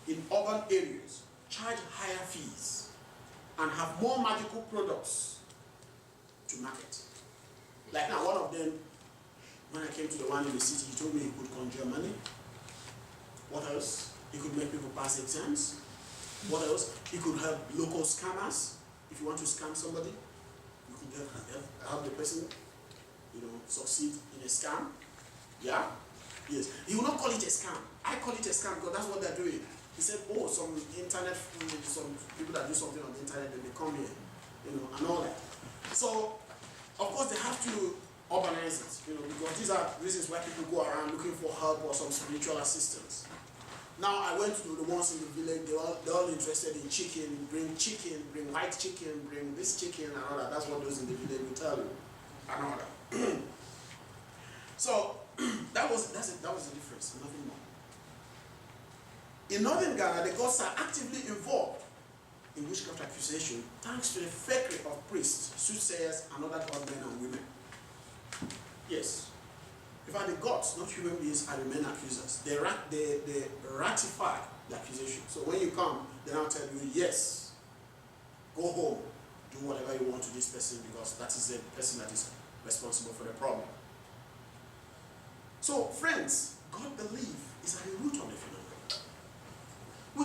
in urban areas charge higher fees and have more magical products to market. Like now, one of them, when I came to the one in the city, he told me he could conjure money. What else? He could make people pass exams. What else? He could help local scammers. If you want to scam somebody, you could help the person, succeed in a scam. Yeah? Yes. He will not call it a scam. I call it a scam because that's what they're doing. He said, some internet, some people that do something on the internet, they come here, and all that. So, of course, they have to urbanize it, because these are reasons why people go around looking for help or some spiritual assistance. Now, I went to the ones in the village, they're all interested in chicken, bring white chicken, bring this chicken, and all that. That's what those in the village will tell you, and all that. So, that was the difference, nothing more. In northern Ghana, the gods are actively involved in witchcraft accusation thanks to the fakery of priests, soothsayers, and other godmen and women. Yes. In fact, the gods, not human beings, are the main accusers. They ratify the accusation. So when you come, they now tell you, yes, go home, do whatever you want to this person because that is the person that is responsible for the problem. So, friends, God belief is at the root of the phenomenon. We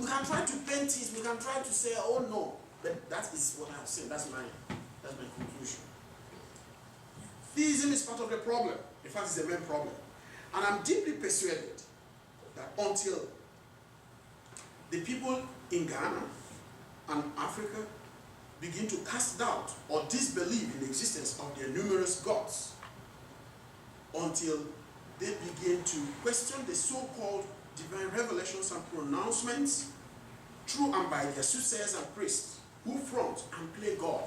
can try to paint it, we can try to say, oh no, but that is what I have said. That's my conclusion. Theism is part of the problem. In fact, it's the main problem. And I'm deeply persuaded that until the people in Ghana and Africa begin to cast doubt or disbelieve in the existence of their numerous gods, until they begin to question the so-called divine revelations and pronouncements through and by their soothsayers and priests who front and play God,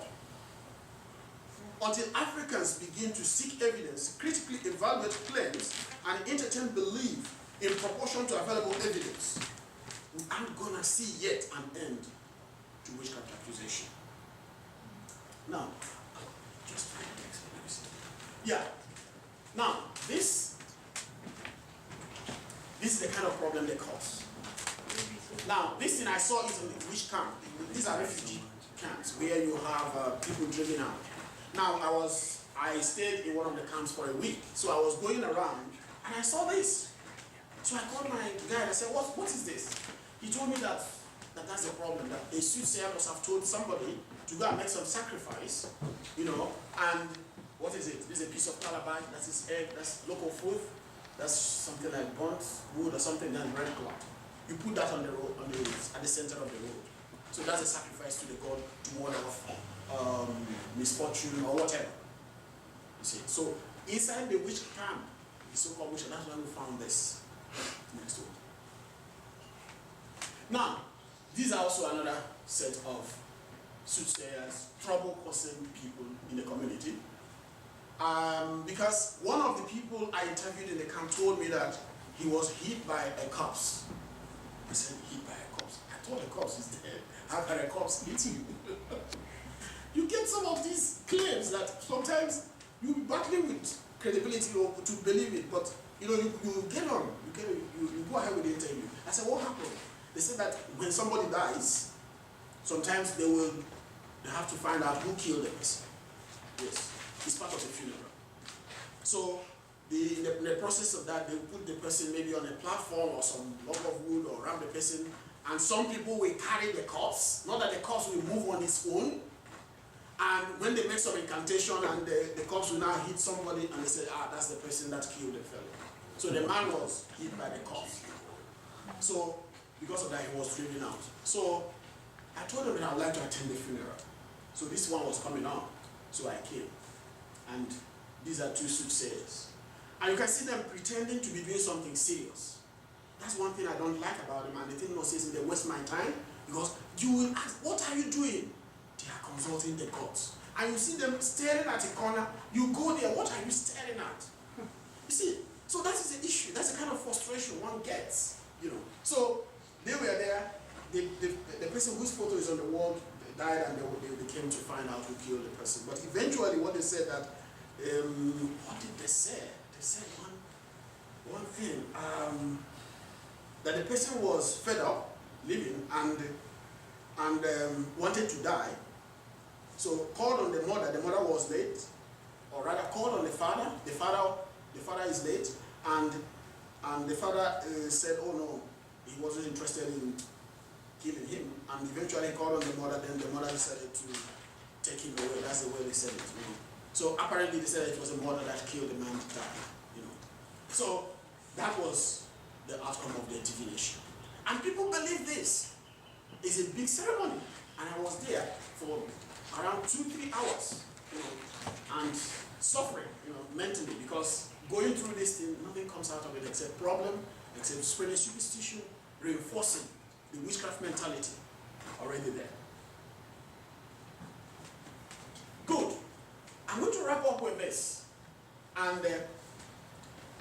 until Africans begin to seek evidence, critically evaluate claims, and entertain belief in proportion to available evidence, we aren't gonna see yet an end to witchcraft accusation. Now, just find the next one. Yeah. Now, this is the kind of problem they cause. Now, this thing I saw is in the witch camp. These are refugee camps where you have people driven out. Now, I stayed in one of the camps for a week, so I was going around and I saw this. So I called my guide. I said, "What is this?" He told me that's the problem. That a soothsayer must have told somebody to go and make some sacrifice, and what is it? This is a piece of calabash. That's his egg. That's local food. That's something like burnt wood or something done red cloth. You put that on the road, at the center of the road. So that's a sacrifice to the god to ward off misfortune or whatever. You see. So inside the witch camp, the so-called witch, that's when we found this. Next one. Now, these are also another set of soothsayers, trouble-causing people in the community. Because one of the people I interviewed in the camp told me that he was hit by a corpse. I said, hit by a corpse? I thought the corpse is dead. How can a corpse hit you? You get some of these claims that sometimes you'll be battling with credibility or to believe it, but you get on, you go ahead with the interview. I said, what happened? They said that when somebody dies, sometimes they have to find out who killed the person. Yes, it's part of the funeral. So in the process of that, they put the person maybe on a platform or some log of wood or around the person, and some people will carry the corpse, not that the corpse will move on its own, and when they make some incantation and the corpse will now hit somebody and they say, that's the person that killed the fellow. So the man was hit by the corpse. So because of that, he was driven out. So I told him that I'd like to attend the funeral. So this one was coming on. So I came. And these are two soothsayers. And you can see them pretending to be doing something serious. That's one thing I don't like about them. And the thing says they waste my time, because you will ask, what are you doing? They are consulting the gods. And you see them staring at a corner. You go there, what are you staring at? You see, so that is the issue. That's the kind of frustration one gets, So they were there. The person whose photo is on the wall died, and they came to find out who killed the person. But eventually, what they said that, what did they say? They said one thing, that the person was fed up living and wanted to die. So called on the mother was late, or rather called on the father is late, and the father said, oh no, he wasn't interested in killing him, and eventually called on the mother, then the mother decided to take him away. That's the way they said it. So apparently they said it was the mother that killed the man to die. So that was the outcome of their divination. And people believe this. It's a big ceremony. And I was there for around 2-3 hours, and suffering, mentally, because going through this thing, nothing comes out of it except problem, except spreading superstition, reinforcing the witchcraft mentality already there. Good. I'm going to wrap up with this. And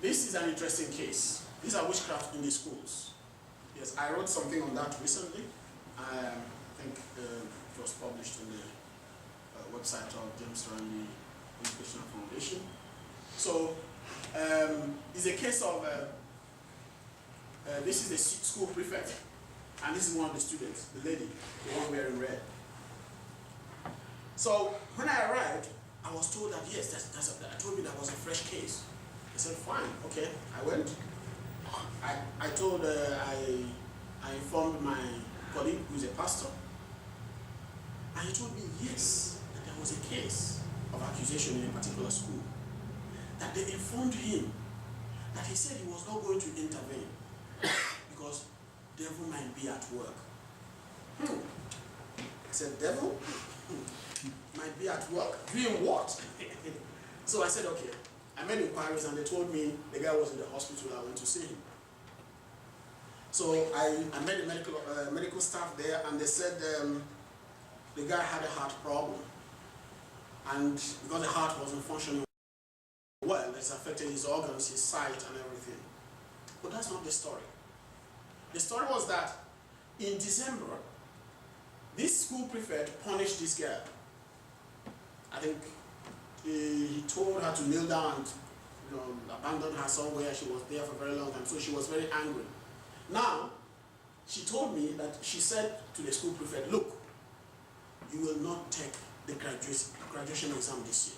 this is an interesting case. These are witchcraft in the schools. Yes, I wrote something on that recently. I think it was published on the website of James Randi Educational Foundation. So it's a case of, this is the school prefect, and this is one of the students, the lady, the one wearing red. So when I arrived, I was told that yes, I told me that was a fresh case. I said, fine, okay. I went. I informed my colleague who is a pastor, and he told me yes, that there was a case of accusation in a particular school. That they informed him that he said he was not going to intervene, because devil might be at work. I said, devil? Might be at work. Doing what? So I said, okay. I made inquiries and they told me the guy was in the hospital. I went to see him. So I met the medical staff there and they said the guy had a heart problem. And because the heart wasn't functioning well, it's affected his organs, his sight and everything. But that's not the story. The story was that in December, this school prefect punished this girl. I think he told her to kneel down and abandon her somewhere. She was there for a very long time, so she was very angry. Now, she told me that she said to the school prefect, look, you will not take the graduation exam this year.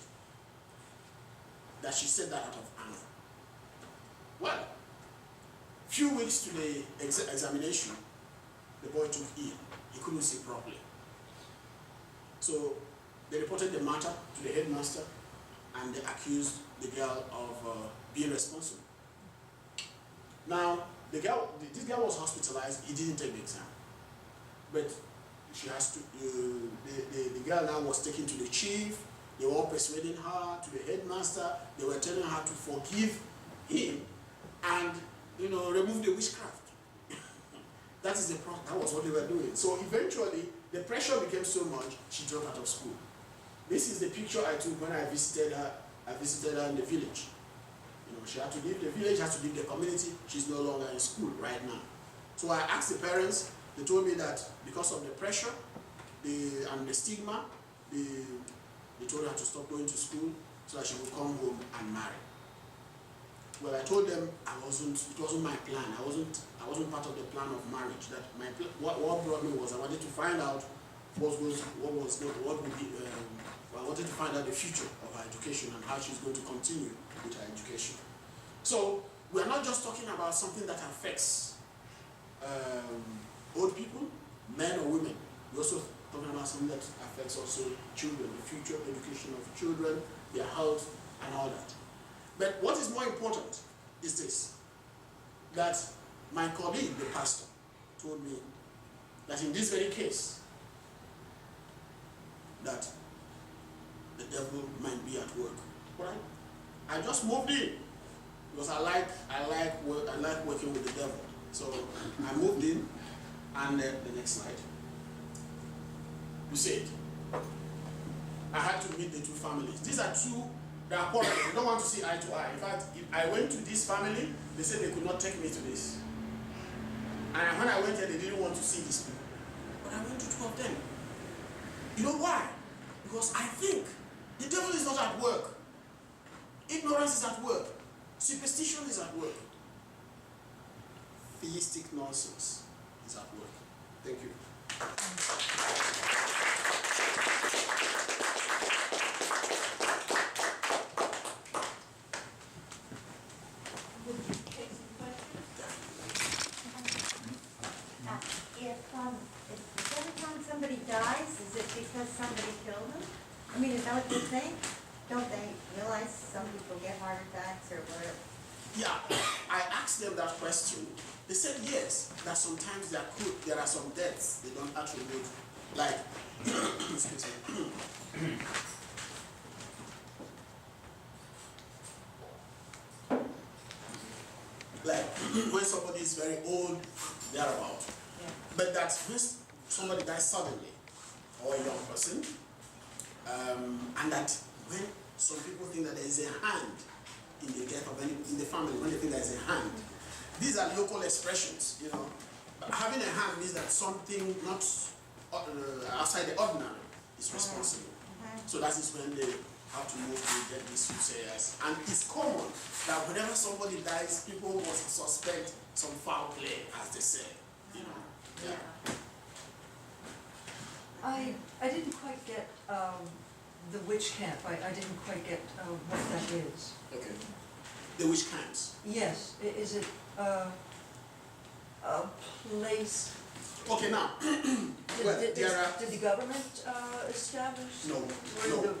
That she said that out of anger. Well, few weeks to the examination, the boy took ill. He couldn't see properly. So they reported the matter to the headmaster and they accused the girl of being responsible. Now, this girl was hospitalized. He didn't take the exam. But she has to, the girl now was taken to the chief. They were all persuading her, to the headmaster. They were telling her to forgive him and, remove the witchcraft. That was what they were doing. So eventually, the pressure became so much, she dropped out of school. This is the picture I took when I visited her. I visited her in the village. She had to leave the village, had to leave the community. She's no longer in school right now. So I asked the parents. They told me that because of the pressure and the stigma, they told her to stop going to school so that she would come home and marry. Well, I told them it wasn't my plan. I wasn't part of the plan of marriage. That what brought me was I wanted to find out I wanted to find out the future of her education and how she's going to continue with her education. So we are not just talking about something that affects old people, men or women. We're also talking about something that affects also children, the future education of children, their health, and all that. But what is more important is this, that my colleague, the pastor, told me that in this very case, that the devil might be at work. But I just moved in because I like working with the devil. So I moved in, and the next slide. You see it. I had to meet the two families. These are two that are quarreling. They don't want to see eye to eye. In fact, if I went to this family, they said they could not take me to this. And when I went there, they didn't want to see these people. But I went to two of them. You know why? Because I think the devil is not at work. Ignorance is at work. Superstition is at work. Theistic nonsense is at work. Thank you. Would you take some questions? If every time somebody dies, is it because somebody killed them? I mean, is that what you think? Don't they realize some people get heart attacks or whatever? Yeah, I asked them that question. They said yes, that sometimes there are some deaths they don't attribute, like, excuse me. Like when somebody is very old, thereabout. Yeah. But that's when somebody dies suddenly, or a young person, and that when some people think that there is a hand in the death of in the family, when they think there is a hand. These are local expressions, Having a hand means that something not outside the ordinary is responsible. So that is when they have to move to get these soothsayers. And it's common that whenever somebody dies, people must suspect some foul play, as they say. Yeah. I didn't quite get the witch camp. I didn't quite get what that is. Okay. The witch camps. Yes, is it a place? Okay, now. Did the government establish? No, Or no.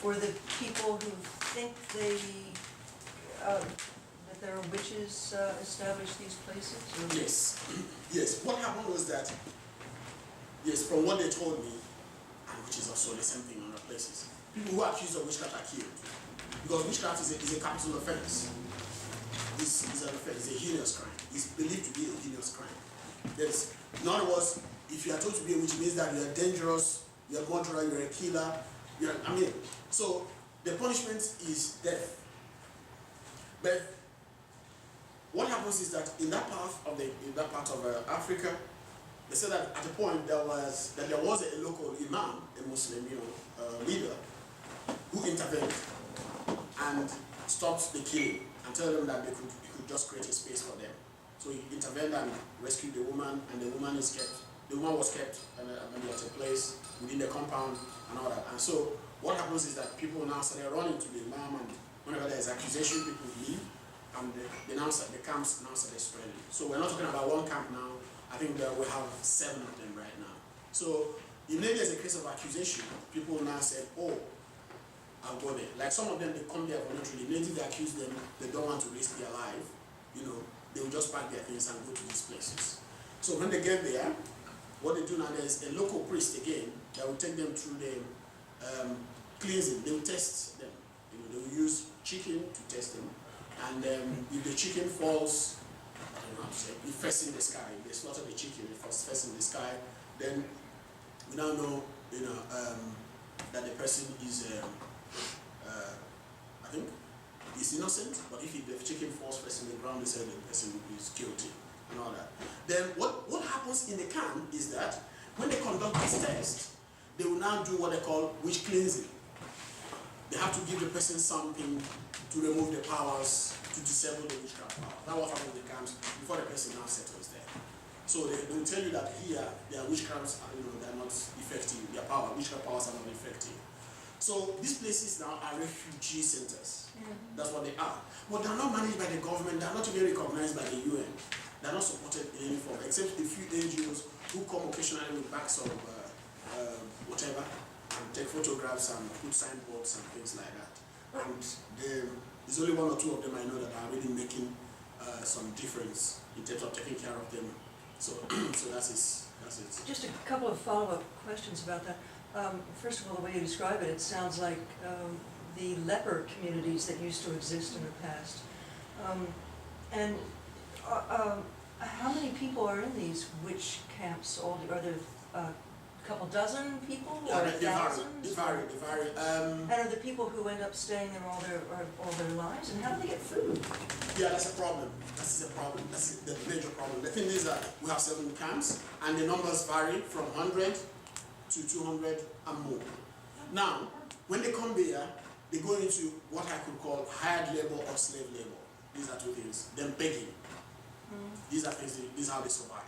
or the people who think that if there are witches establish these places? Or? Yes, yes. What happened was that, yes, from what they told me, and which is also the same thing in other places, people who are accused of witchcraft are killed. Because witchcraft is a capital offense. This is an offense, it's a heinous crime. It's believed to be a heinous crime. Yes. In other words, if you are told to be a witch, it means that you are dangerous, you are a murderer, you are a killer, so the punishment is death. But what happens is that in that part of Africa, they said that at a point there was a local imam, a Muslim, leader, who intervened and stopped the killing and told them that he could just create a space for them. So he intervened and rescued the woman, and the woman was kept maybe at a place within the compound and all that. And so what happens is that people now start running to the imam, and whenever there is accusation, people leave, and the camps now start spreading. So we're not talking about one camp now. I think that we have 7 of them right now. So if maybe there's a case of accusation, people now say, oh, I'll go there. Like some of them, they come there voluntarily. Maybe they accuse them, they don't want to risk their life. They will just pack their things and go to these places. So when they get there, what they do now, there's a local priest again that will take them through the cleansing. They will test them. They will use chicken to test them. And if the chicken falls, I don't know how to say, it facing the sky, if they slaughter the chicken, it falls facing the sky, then we now know, that the person is, I think, is innocent. But if the chicken falls facing the ground, they say the person is guilty and all that. Then what happens in the camp is that when they conduct this test, they will now do what they call witch cleansing. They have to give the person something to remove the powers, to disable the witchcraft power. That's what happens in the camps before the person now settles there. So they will tell you that here, their witchcrafts are, they're not effective. Their witchcraft powers are not effective. So these places now are refugee centers. That's what they are. But they're not managed by the government. They're not even recognized by the UN. They're not supported in any form, except a few NGOs who come occasionally with bags of whatever, and take photographs and put signboards and things like that. And there's only 1 or 2 of them I know that are really making some difference in terms of taking care of them. So, so that's it. Just a couple of follow-up questions about that. First of all, the way you describe it, it sounds like the leper communities that used to exist in the past. How many people are in these witch camps? Are there a couple dozen people, or thousands? They vary. And are the people who end up staying there all their lives? And how do they get food? Yeah, that's a problem. That's the major problem. The thing is that we have 7 camps, and the numbers vary from 100 to 200 and more. Now, when they come there, they go into what I could call hired labor or slave labor. These are 2 things. Then begging. These are things. These are how they survive.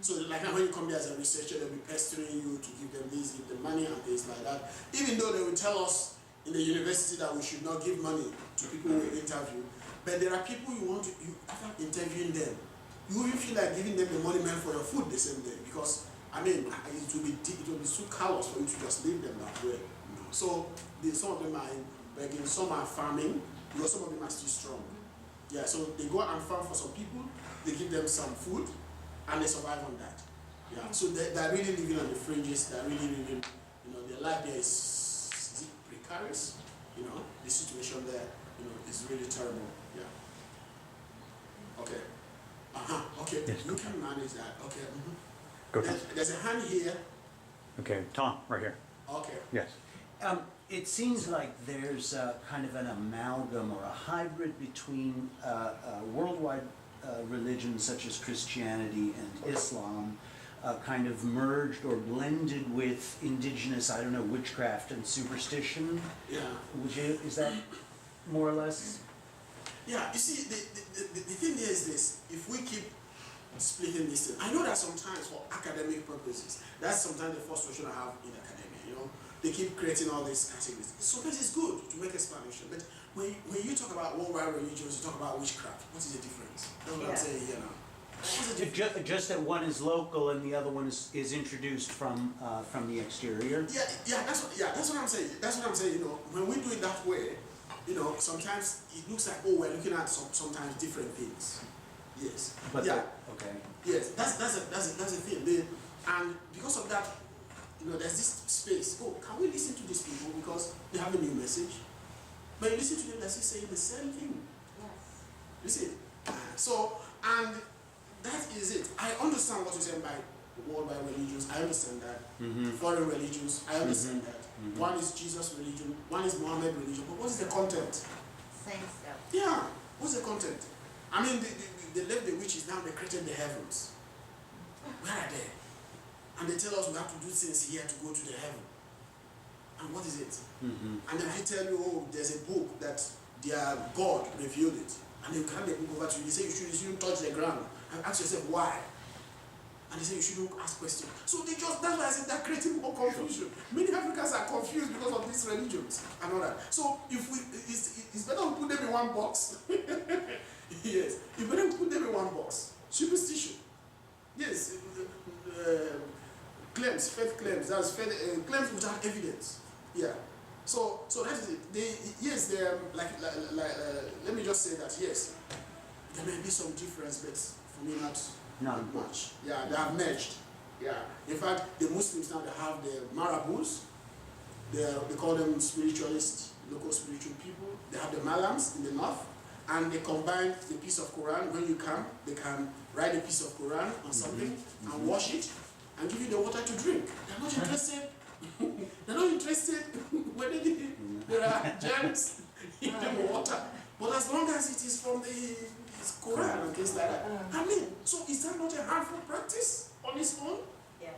So, like now, when you come there as a researcher, they'll be pestering you to give them this, give them money, and things like that. Even though they will tell us in the university that we should not give money to people we interview, but there are people after interviewing them, you even feel like giving them the money meant for your food the same day, because it will be too callous for you to just leave them that way. So some of them are begging, some are farming, because some of them are still strong. Yeah, so they go and farm for some people, they give them some food, and they survive on that. Yeah, so they're really living on the fringes. They're really living, their life there is precarious. The situation there, is really terrible. Yeah. Okay. Okay. Yes, You can manage that. Okay. Go Tom. There's a hand here. Okay, Tom, right here. Okay. Yes. It seems like there's kind of an amalgam or a hybrid between worldwide religions such as Christianity and Islam, kind of merged or blended with indigenous, witchcraft and superstition. Yeah. Is that more or less? Yeah, you see, the thing here is this: if we keep splitting this thing, I know that sometimes for academic purposes, that's sometimes the frustration I have in academia. They keep creating all these categories. Sometimes it's good to make explanation, but when you talk about worldwide religions, you talk about witchcraft. What is the difference? That's what I'm saying here now. What's the difference? Just that one is local and the other one is introduced from the exterior. Yeah, that's what I'm saying. That's what I'm saying. When we do it that way, you know, sometimes it looks like, oh, we're looking at sometimes different things. Yes. But yeah. okay. Yes, that's a thing. And because of that, you know, there's this space. Oh, can we listen to these people because they have a new message? But you listen to them, they're still saying the same thing. Yes. You see? So, and that is it. I understand what you're saying by worldwide religions. I understand that. Foreign religions. I understand that. One is Jesus religion. One is Muhammad religion. But what is the content? Same stuff. Yeah. What's the content? I mean, they left the witches, now they created the heavens. Where are they? And they tell us we have to do things here to go to the heaven. And what is it? And then they tell you, oh, there's a book that their God revealed it. And they hand the book over to you. They say you shouldn't touch the ground. And ask yourself, why? And they say you shouldn't ask questions. So they just, that's why I said they're creating more confusion. Many Africans are confused because of these religions and all that. So if we, it's better to put them in one box. Yes, it's better to put them in one box. Superstition. Yes, claims, faith claims, that's faith, claims without evidence. Yeah. So that is it. Yes, let me just say that, yes, there may be some difference, but for me not much. Yeah, they have merged. Yeah. In fact, the Muslims now, they have the Marabouts. They call them spiritualists, local spiritual people. They have the Malams in the north. And they combine the piece of Quran. When you come, they can write a piece of Quran on something and wash it and give you the water to drink. They're not interested. They're not interested whether there are germs in the water. But as long as it is from the Quran and things like that. I mean, so is that not a harmful practice on its own? Yes.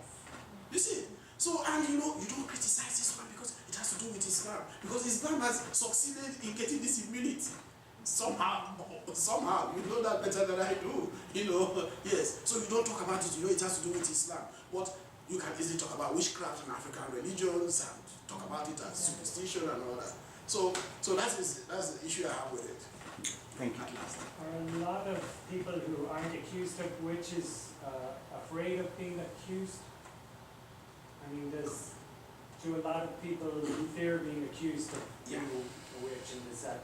You see? So, and you know, you don't criticize this one because it has to do with Islam. Because Islam has succeeded in getting this immunity. Somehow, you know that better than I do, you know, yes. So you don't talk about it, you know it has to do with Islam. But you can easily talk about witchcraft and African religions and talk about it as superstition and all that. So that's the issue I have with it. Thank you. Are a lot of people who aren't accused of witches afraid of being accused? I mean, do a lot of people who fear being accused of being a witch, and is that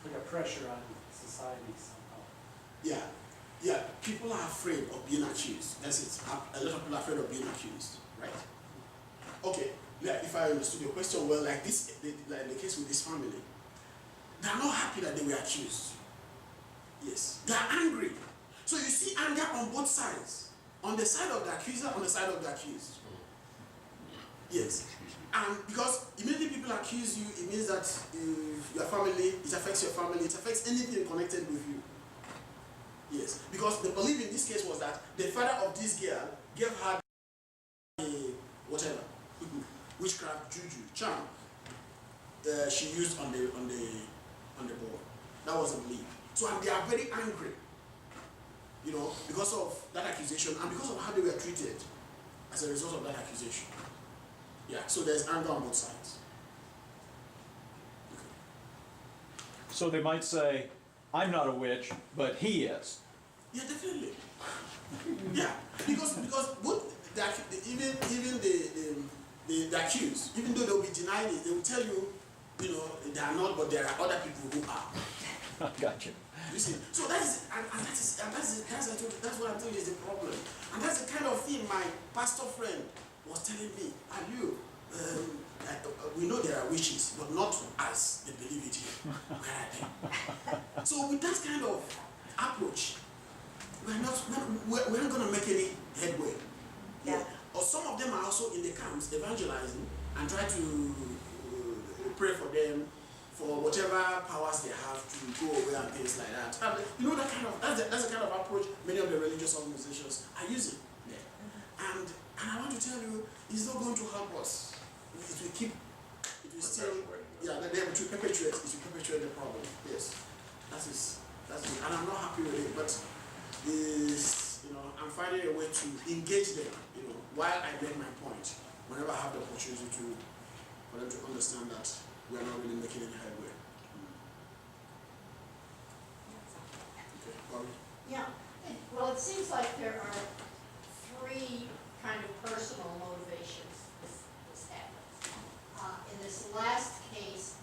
put a pressure on society somehow? Yeah. People are afraid of being accused. That's it. A lot of people are afraid of being accused, right? Okay. Yeah, if I understood your question well, like this, like in the case with this family, they are not happy that they were accused. Yes, they are angry. So you see anger on both sides, on the side of the accuser, on the side of the accused. Yes, and because immediately people accuse you, it means that your family, it affects your family, it affects anything connected with you. Yes, because the belief in this case was that the father of this girl gave her a whatever, witchcraft, juju, charm. She used on the boy. That was the belief. So and they are very angry, you know, because of that accusation and because of how they were treated as a result of that accusation. Yeah, so there's anger on both sides. Okay. So they might say, I'm not a witch, but he is. Yeah, definitely. Yeah, because both even the accused, even though they'll be denying it, they will tell you, you know, they are not, but there are other people who are. Gotcha. You see, so that's what I'm telling you is the problem, and that's the kind of thing my pastor friend was telling me. And you, we know there are witches, but not as they believe it here. So with that kind of approach, we're not going to make any headway. Yeah. Or some of them are also in the camps evangelizing and try to pray for them for whatever powers they have to go away and things like that. And you know that's the kind of approach many of the religious organizations are using. Yeah. And I want to tell you, it's not going to help us. It will still, yeah, they will perpetuate the problem. Yes, that's it. And I'm not happy with it, but you know, I'm finding a way to engage them. You know, while I make my point, whenever I have the opportunity for them to understand that we are not really making any headway. Okay, Bobby? Yeah, well, it seems like there are three kind of personal motivations this happens. In this last case,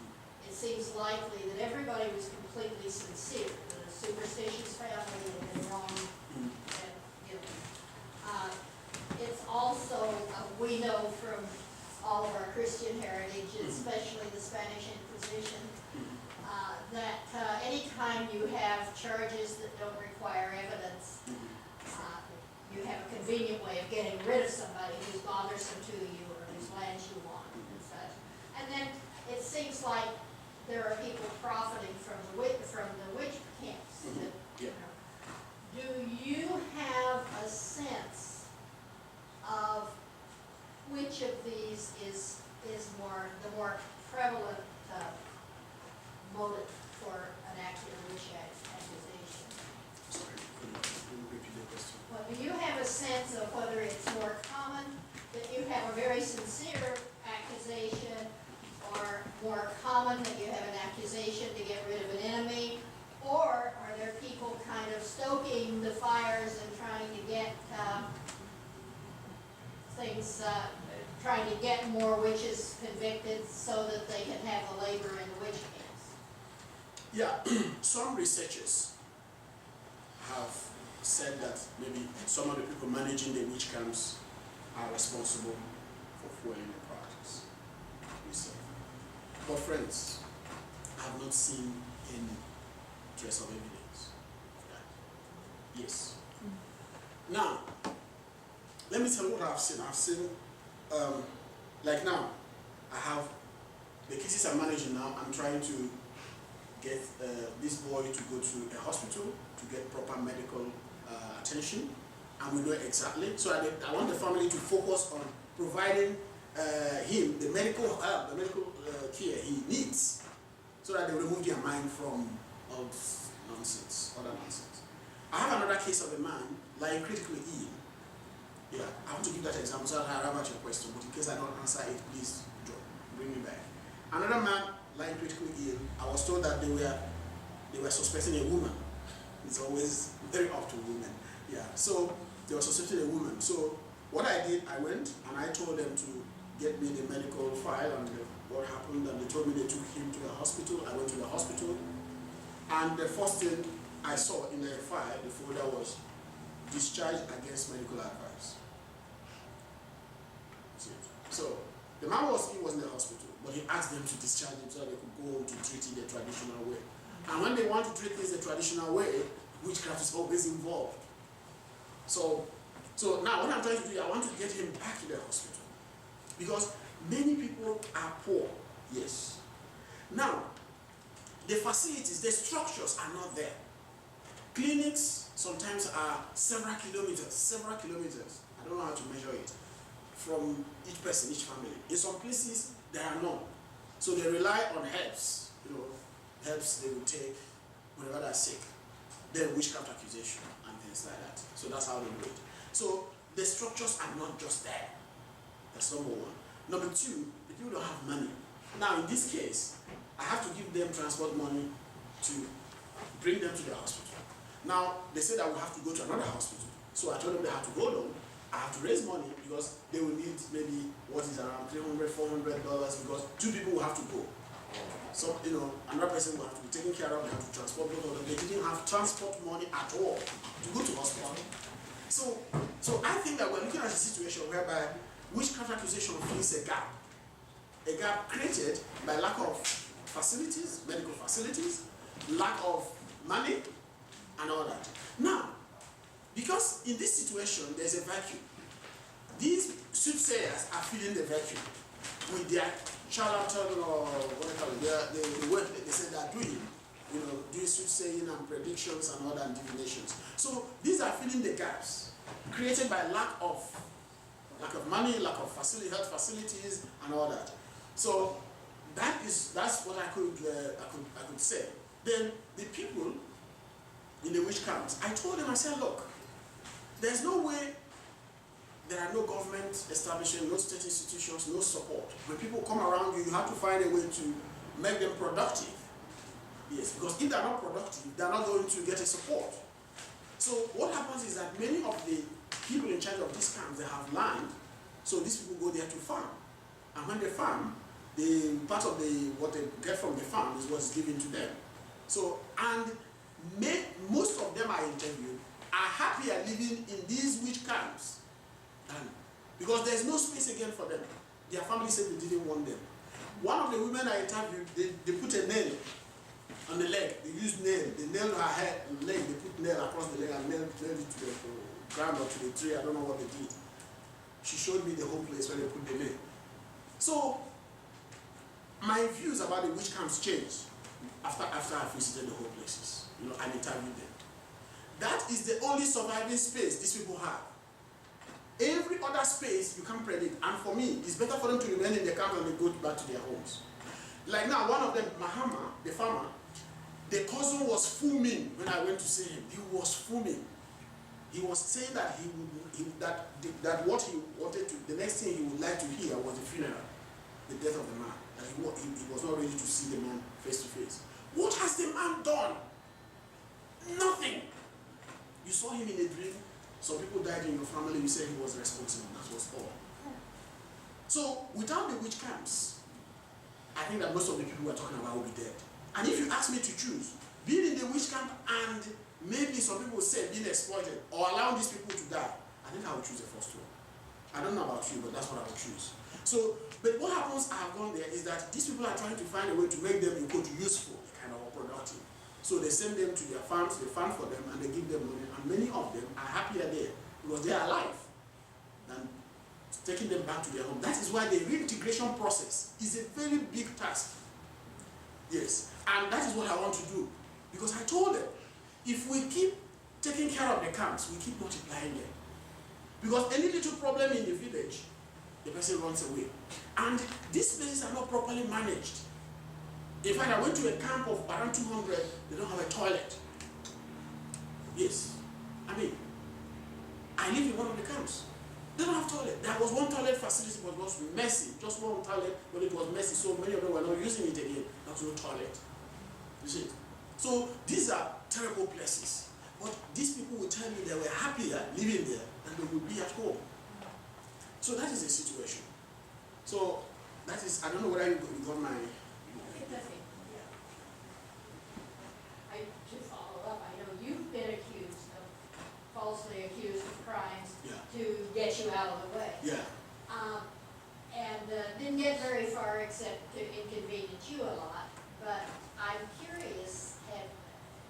it seems likely that everybody was completely sincere. The superstitious family had been wrong, and, you know. It's also, we know from all of our Christian heritage, especially the Spanish Inquisition, that anytime you have charges that don't require evidence, you have a convenient way of getting rid of somebody who's bothersome to you or whose lands you want and such. And then it seems like there are people profiting from the witch camps. That, you know. Do you have a sense of which of these is the more prevalent motive for an active witch accusation? Sorry, can you repeat the question? Well, do you have a sense of whether it's more common that you have a very sincere accusation, or more common that you have an accusation to get rid of an enemy, or are there people kind of stoking the fires and trying to get trying to get more witches convicted so that they can have the labor in the witch camps? Yeah, some researchers have said that maybe some of the people managing the witch camps are responsible for fueling the practice. But friends, I have not seen any trace of evidence of that. Yes. Now, let me tell you what I've seen. I've seen, like now, I have the cases I'm managing now. I'm trying to get this boy to go to a hospital to get proper medical attention, and we know exactly. So I want the family to focus on providing him the medical help, the medical care he needs, so that they remove their mind from all this nonsense, other nonsense. I have another case of a man lying critically ill. Yeah, I want to give that example so that I have your question, but in case I don't answer it, please bring me back. Another man lying critically ill, I was told that they were suspecting a woman. It's always very up to women. Yeah, so they were suspecting a woman. So what I did, I went and I told them to get me the medical file and what happened, and they told me they took him to the hospital. I went to the hospital, and the first thing I saw in the file, the folder, was discharge against medical advice. So the man was in the hospital, but he asked them to discharge him so that they could go home to treat it the traditional way. And when they want to treat this the traditional way, witchcraft is always involved. So now what I'm trying to do, I want to get him back to the hospital, because many people are poor. Yes. Now, the facilities, the structures are not there. Clinics sometimes are several kilometers. I don't know how to measure it, from each person, each family. In some places, there are none. So they rely on herbs, herbs they will take whenever they're sick. Then witchcraft accusation and things like that. So that's how they do it. So the structures are not just there. That's number one. Number two, the people don't have money. Now in this case, I have to give them transport money to bring them to the hospital. Now they said I will have to go to another hospital. So I told them they have to go down. I have to raise money because they will need maybe what is around $300, $400 because two people will have to go. So, another person will have to be taken care of, they have to transport both of them. They didn't have transport money at all to go to hospital. So I think that we're looking at a situation whereby witchcraft accusation fills a gap created by lack of facilities, medical facilities, lack of money, and all that. Now, because in this situation, there's a vacuum. These soothsayers are filling the vacuum with their charlatan or whatever, the work that they say they are doing, doing soothsaying and predictions and all that, and divinations. So these are filling the gaps created by lack of money, lack of health facilities, and all that. So that's what I could say. Then the people in the witch camps, I told them, I said, look, there's no way there are no government establishment, no state institutions, no support. When people come around you, you have to find a way to make them productive. Yes, because if they're not productive, they're not going to get a support. So what happens is that many of the people in charge of these camps, they have land, so these people go there to farm. And when they farm, the part of what they get from the farm is what's given to them. So, and most of them I interviewed are happier living in these witch camps than, because there's no space again for them. Their family said they didn't want them. One of the women I interviewed, they put a nail on the leg. They used nail. They nailed her head, leg. They put nail across the leg and nailed it to the ground or to the tree. I don't know what they did. She showed me the whole place where they put the nail. So my views about the witch camps changed after I visited the whole places, and interviewed them. That is the only surviving space these people have. Every other space you can't predict, and for me, it's better for them to remain in the camp than they go back to their homes. Like now, one of them, Mahama, the farmer, the cousin was fuming when I went to see him. He was fuming. He was saying that that what he wanted to, the next thing he would like to hear was the funeral, the death of the man. That he was not ready to see the man face to face. What has the man done? Nothing. You saw him in a dream. Some people died in your family. You said he was responsible. That was all. So without the witch camps, I think that most of the people we're talking about will be dead. And if you ask me to choose, being in the witch camp and maybe some people say being exploited or allowing these people to die, I think I would choose the first one. I don't know about you, but that's what I would choose. So, but what happens I have gone there is that these people are trying to find a way to make them, useful, kind of productive. So they send them to their farms, they farm for them, and they give them money. And many of them are happier there because they are alive than taking them back to their home. That is why the reintegration process is a very big task. Yes, and that is what I want to do. Because I told them, if we keep taking care of the camps, we keep multiplying them. Because any little problem in the village, the person runs away. And these places are not properly managed. In fact, I went to a camp of around 200, they don't have a toilet. Yes. I mean, I live in one of the camps. They don't have toilet. There was one toilet facility, but it was messy. Just one toilet, but it was messy, so many of them were not using it again. There was no toilet. You see? So these are terrible places. But these people will tell you they were happier living there than they would be at home. So that is the situation. So that is, I don't know whether you got my... To follow up, I know you've been falsely accused of crimes to get you out of the way. Yeah. And didn't get very far except to inconvenience you a lot. But I'm curious,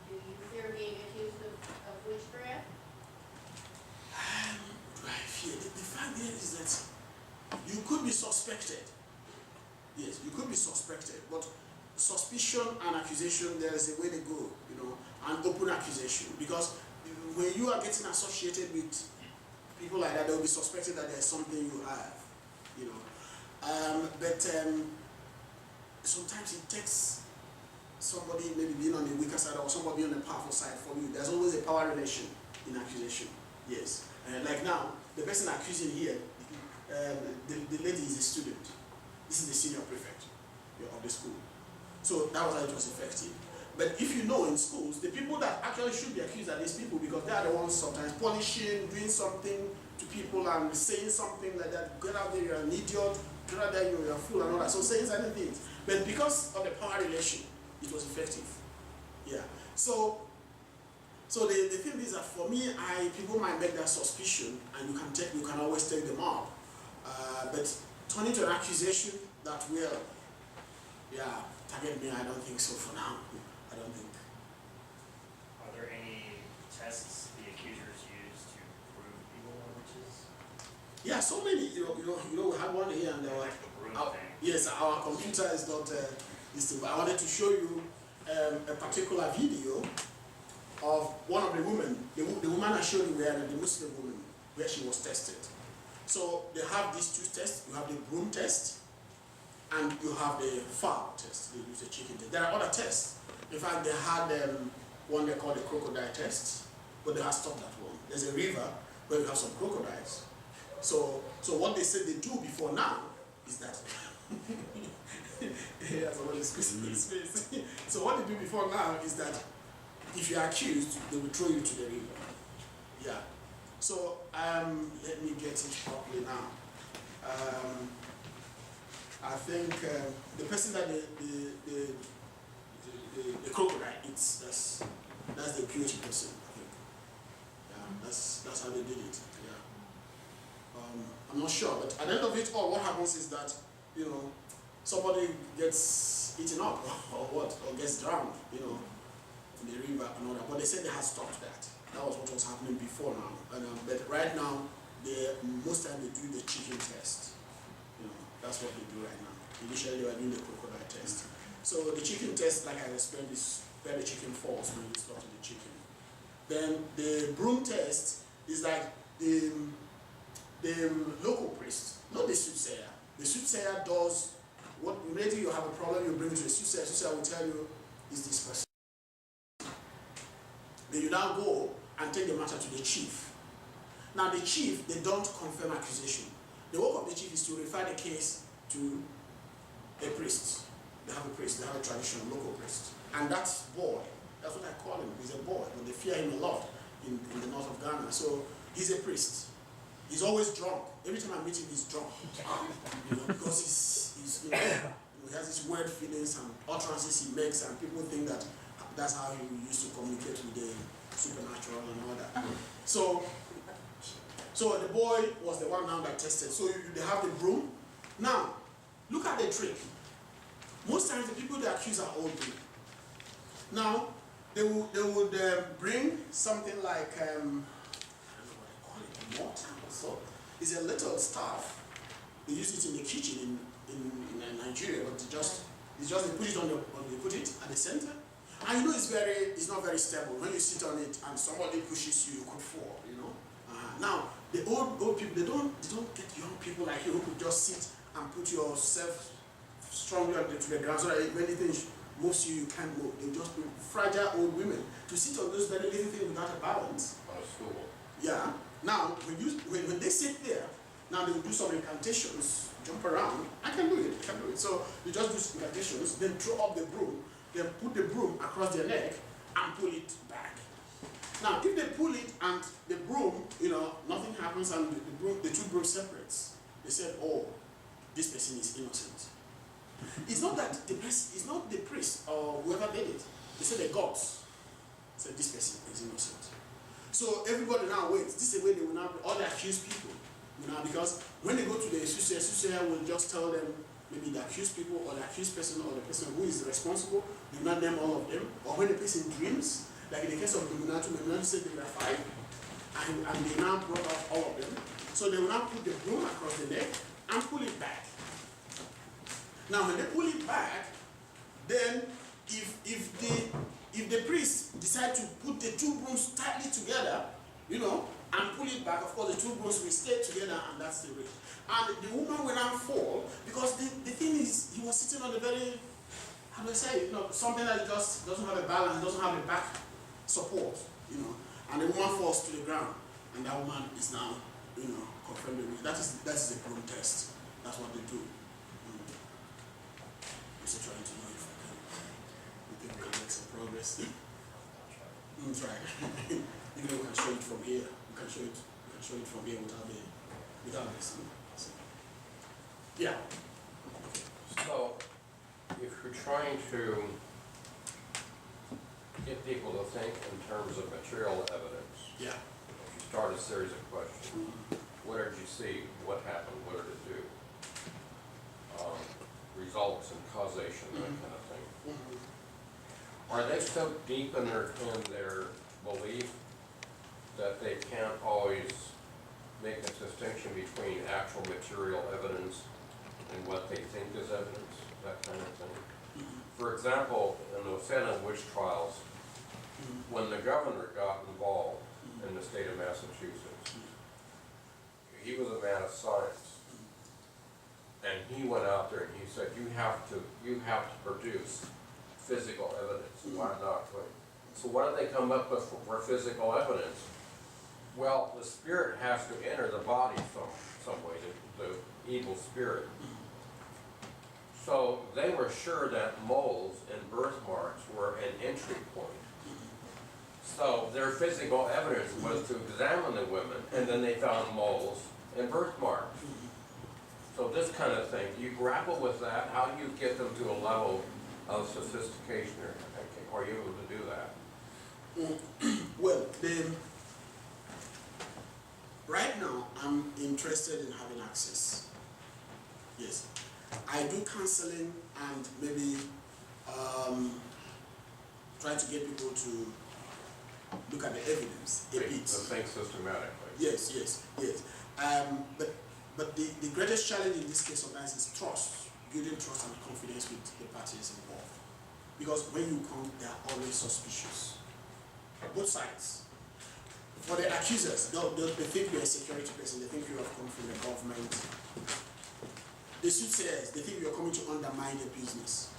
do you fear being accused of witchcraft? Do I fear? The fact there is that you could be suspected. Yes, you could be suspected, but suspicion and accusation, there is a way to go, an open accusation. Because when you are getting associated with people like that, they will be suspected that there's something you have, But sometimes it takes somebody maybe being on the weaker side or somebody being on the powerful side for you. There's always a power relation in accusation. Yes. Like now, the person accusing here, the lady is a student. This is the senior prefect of the school. So that was how it was effective. But if you know in schools, the people that actually should be accused are these people because they are the ones sometimes punishing, doing something to people and saying something like that. Get out there, you're an idiot. Get out there, you're a fool and all that. So saying certain things. But because of the power relation, it was effective. Yeah. So the thing is that for me, people might make that suspicion and you can always take them out. But turning to an accusation that will, target me, I don't think so for now. I don't think. Are there any tests the accusers use to prove people are witches? Yeah, so many. We had one here and Like the broom thing. yes, our computer is not this thing. But I wanted to show you a particular video of one of the women. The woman I showed you where the Muslim woman, where she was tested. So they have these two tests. You have the broom test, and you have the fowl test. They use the chicken test. There are other tests. In fact, they had one they call the crocodile test, but they have stopped that one. There's a river where you have some crocodiles. So what they said they do before now is that yeah, somebody squeezing his face. So what they do before now is that if you are accused, they will throw you to the river. Yeah. So let me get it properly now. I think the person that the crocodile eats, that's the purity person, I think. Yeah, that's how they did it. Yeah. I'm not sure, but at the end of it all, what happens is that, you know, somebody gets eaten up or what, or gets drowned, you know, in the river and all that. But they said they had stopped that. That was what was happening before now. And, but right now, most time they do the chicken test. You know, that's what they do right now. Initially, they were doing the crocodile test. So the chicken test, like I explained, is where the chicken falls when you slaughter the chicken. Then the broom test is like the local priest, not the soothsayer. The soothsayer does what, maybe you have a problem, you bring it to the soothsayer. The soothsayer will tell you, is this person. Then you now go and take the matter to the chief. Now the chief, they don't confirm accusation. The work of the chief is to refer the case to a priest. They have a priest, they have a traditional local priest. And that boy, that's what I call him, he's a boy, but they fear him a lot in the north of Ghana. So he's a priest. He's always drunk. Every time I meet him, he's drunk. You know, because he's he has these weird feelings and utterances he makes, and people think that that's how he used to communicate with the supernatural and all that. So the boy was the one now that tested. So they have the broom. Now, look at the trick. Most times the people they accuse are old people. Now, they would bring something like, I don't know what they call it, a mortar or so. It's a little staff. They use it in the kitchen in Nigeria, but they put it they put it at the center. And you know it's not very stable. When you sit on it and somebody pushes you, you could fall, you know. Now, the old people, they don't get young people like you who could just sit and put yourself strongly to the ground so that if anything moves you, you can't move. They just be fragile old women to sit on those very little things without a balance. On a stool. Yeah. Now, when they sit there, now they will do some incantations, jump around. I can do it. So you just do some incantations, then throw up the broom, then put the broom across their neck and pull it back. Now, if they pull it and the broom, you know, nothing happens and the two brooms separates, they said, oh, this person is innocent. It's not that it's not the priest or whoever did it. They said the gods said this person is innocent. So everybody now waits. This is the way they will now, all the accused people, you know, because when they go to the soothsayer will just tell them maybe the accused people or the accused person or the person who is responsible, they will not name all of them. Or when the person dreams, like in the case of Divination said they were 5, and they now brought out all of them. So they will now put the broom across the neck and pull it back. Now when they pull it back, then if the priest decide to put the two brooms tightly together, you know, and pull it back, of course the two brooms will stay together, and that's the way. And the woman will now fall because the thing is, he was sitting on a very, how do I say it, you know, something that just doesn't have a balance, doesn't have a back support, you know, and the woman falls to the ground, and that woman is now, you know, confirmed. That is the broom test. That's what they do. I'm still trying to know if we can make some progress. That's right. You know, we can show it from here. We can show it from here without this. Yeah. So, if you're trying to get people to think in terms of material evidence, Yeah. if you start a series of questions, what did you see? What happened? What did it do? Results and causation, that kind of thing. Are they so deep in their belief that they can't always make a distinction between actual material evidence and what they think is evidence, that kind of thing? For example, in the Salem witch trials, when the governor got involved in the state of Massachusetts, he was a man of science. And he went out there and he said, you have to produce physical evidence. Why not? So what did they come up with for physical evidence? Well, the spirit has to enter the body some way, the evil spirit. So they were sure that moles and birthmarks were an entry point. So their physical evidence was to examine the women, and then they found moles and birthmarks. So So this kind of thing, you grapple with that, how do you get them to a level of sophistication, or are you able to do that? Well, right now, I'm interested in having access. Yes. I do counseling and maybe try to get people to look at the evidence a bit. Think systematically. Yes. But the greatest challenge in this case sometimes is trust, building trust and confidence with the parties involved. Because when you come, they are always suspicious. Both sides. For the accusers, they think you're a security person, they think you have come from the government. The soothsayers, they think you're coming to undermine their business.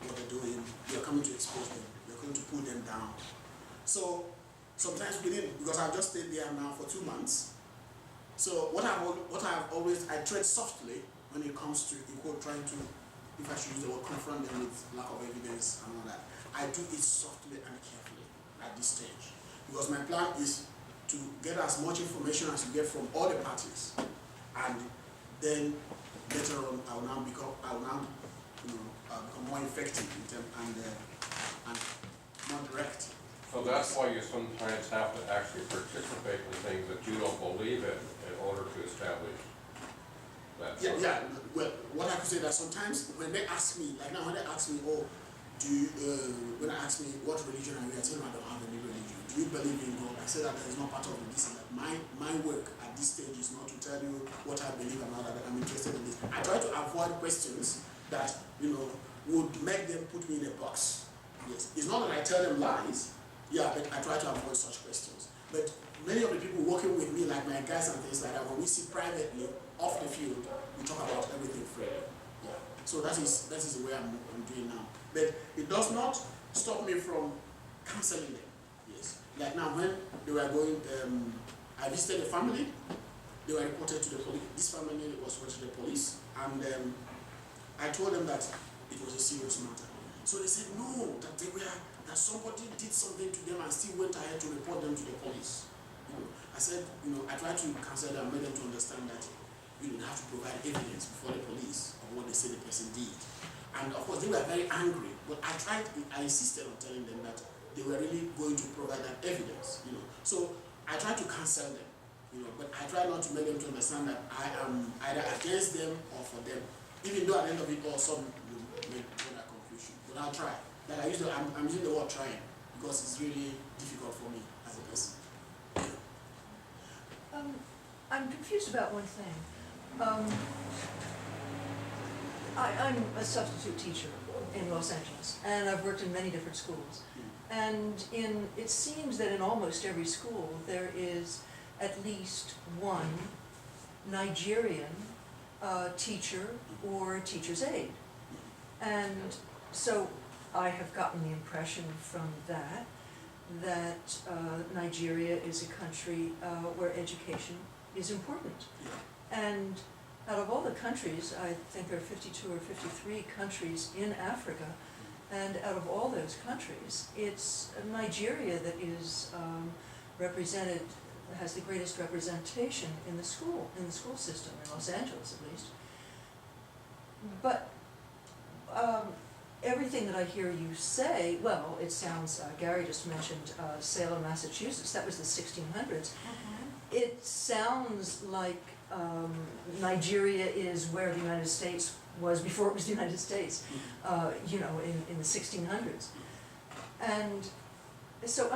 What they're doing, you're coming to expose them, you're going to pull them down. So sometimes because I've just stayed there now for 2 months. So what I've always, I tread softly when it comes to, trying to, if I should use the word, confront them with lack of evidence and all that. I do it softly and carefully at this stage. Because my plan is to get as much information as you get from all the parties. And then later on, I will now become more effective in terms and more direct. So that's why you sometimes have to actually participate in things that you don't believe in order to establish that. Yeah. Well, what I could say that sometimes when they ask me, like now when they ask me, oh, when I ask me what religion are you, I tell them I don't have any religion. Do you believe in God? I say that is not part of this and that. My work at this stage is not to tell you what I believe and all that I'm interested in this. I try to avoid questions that would make them put me in a box. Yes. It's not that I tell them lies. Yeah, but I try to avoid such questions. But many of the people working with me, like my guys and things like that, when we sit privately off the field, we talk about everything freely. Yeah. So that is the way I'm doing now. But it does not stop me from counseling them. Yes. Like now, when they were going, I visited a family. They were reported to the police. This family was reported to the police, and I told them that it was a serious matter. So they said no, that somebody did something to them and still went ahead to report them to the police. I said, I tried to counsel them and make them to understand that you have to provide evidence before the police of what they say the person did. And of course, they were very angry, but I insisted on telling them that they were really going to provide that evidence. So I tried to counsel them, but I tried not to make them to understand that I am either against them or for them. Even though at the end of it all, some make that confusion. But I'll try. Like I'm using the word trying because it's really difficult for me as a person. I'm confused about one thing. I'm a substitute teacher in Los Angeles, and I've worked in many different schools. And it seems that in almost every school there is at least one Nigerian teacher or teacher's aide. And so I have gotten the impression from that Nigeria is a country where education is important. And out of all the countries, I think there are 52 or 53 countries in Africa, and out of all those countries, it's Nigeria that is represented, has the greatest representation in the school system, in Los Angeles at least. But everything that I hear you say, well, it sounds, Gary just mentioned Salem, Massachusetts, that was the 1600s. It sounds like Nigeria is where the United States was before it was the United States, in the 1600s. And so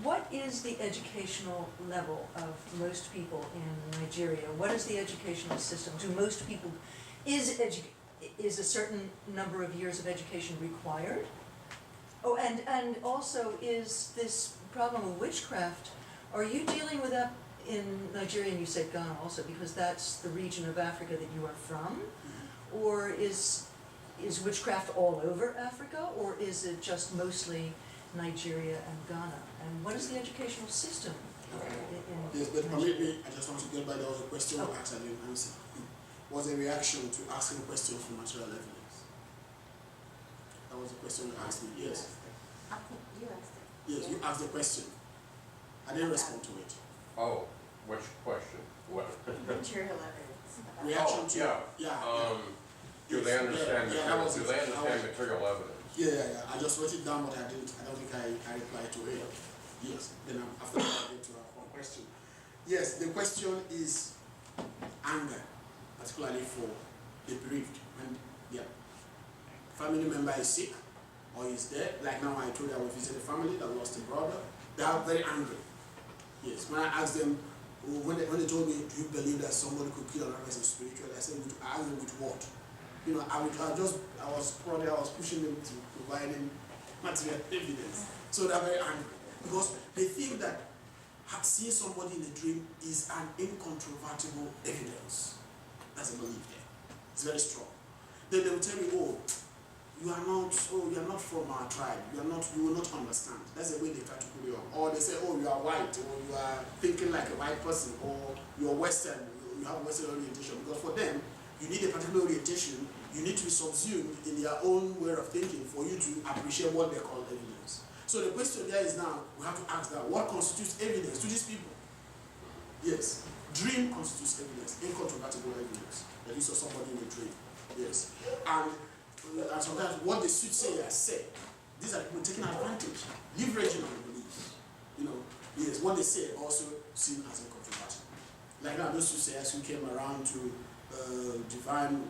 what is the educational level of most people in Nigeria? What is the educational system? Do most people, is a certain number of years of education required? Oh, and also, is this problem of witchcraft, are you dealing with that in Nigeria, and you said Ghana also, because that's the region of Africa that you are from? Or is witchcraft all over Africa, or is it just mostly Nigeria and Ghana? And what is the educational system in Yes, but Nigeria? permit me, I just want to get back, there was a question I asked and you didn't answer. Was a reaction to asking questions from material evidence. That was the question you asked me, yes. I think you asked it. Yes, you asked the question. I didn't respond to it. Oh, which question? What? Material evidence. reaction to, Do they understand, that was do it. they understand material evidence? Yeah. I just wrote it down, but I don't think I replied to it. Yes, then after that I get to our question. Yes, the question is anger, particularly for the bereaved. When their family member is sick or is dead, like now I told you I would visit a family that lost a brother, they are very angry. Yes, when I asked them, when they told me, do you believe that somebody could kill another person spiritually, I said, I asked them with what? You know, I was pushing them to provide them material evidence. So they're very angry because they think that seeing somebody in a dream is an incontrovertible evidence. That's a belief there. It's very strong. Then they will tell me, you are not from our tribe. You will not understand. That's the way they try to put you on. Or they say, you are white, or you are thinking like a white person, or you are Western, you have Western orientation. Because for them, you need a particular orientation. You need to be subsumed in their own way of thinking for you to appreciate what they call evidence. So the question there is now, we have to ask that, what constitutes evidence to these people? Yes, dream constitutes evidence, incontrovertible evidence that you saw somebody in a dream. Yes, and sometimes what the soothsayers say, these are people taking advantage, leveraging on the beliefs. You know, yes, what they say also seen as incontrovertible. Like now, those soothsayers who came around to divine who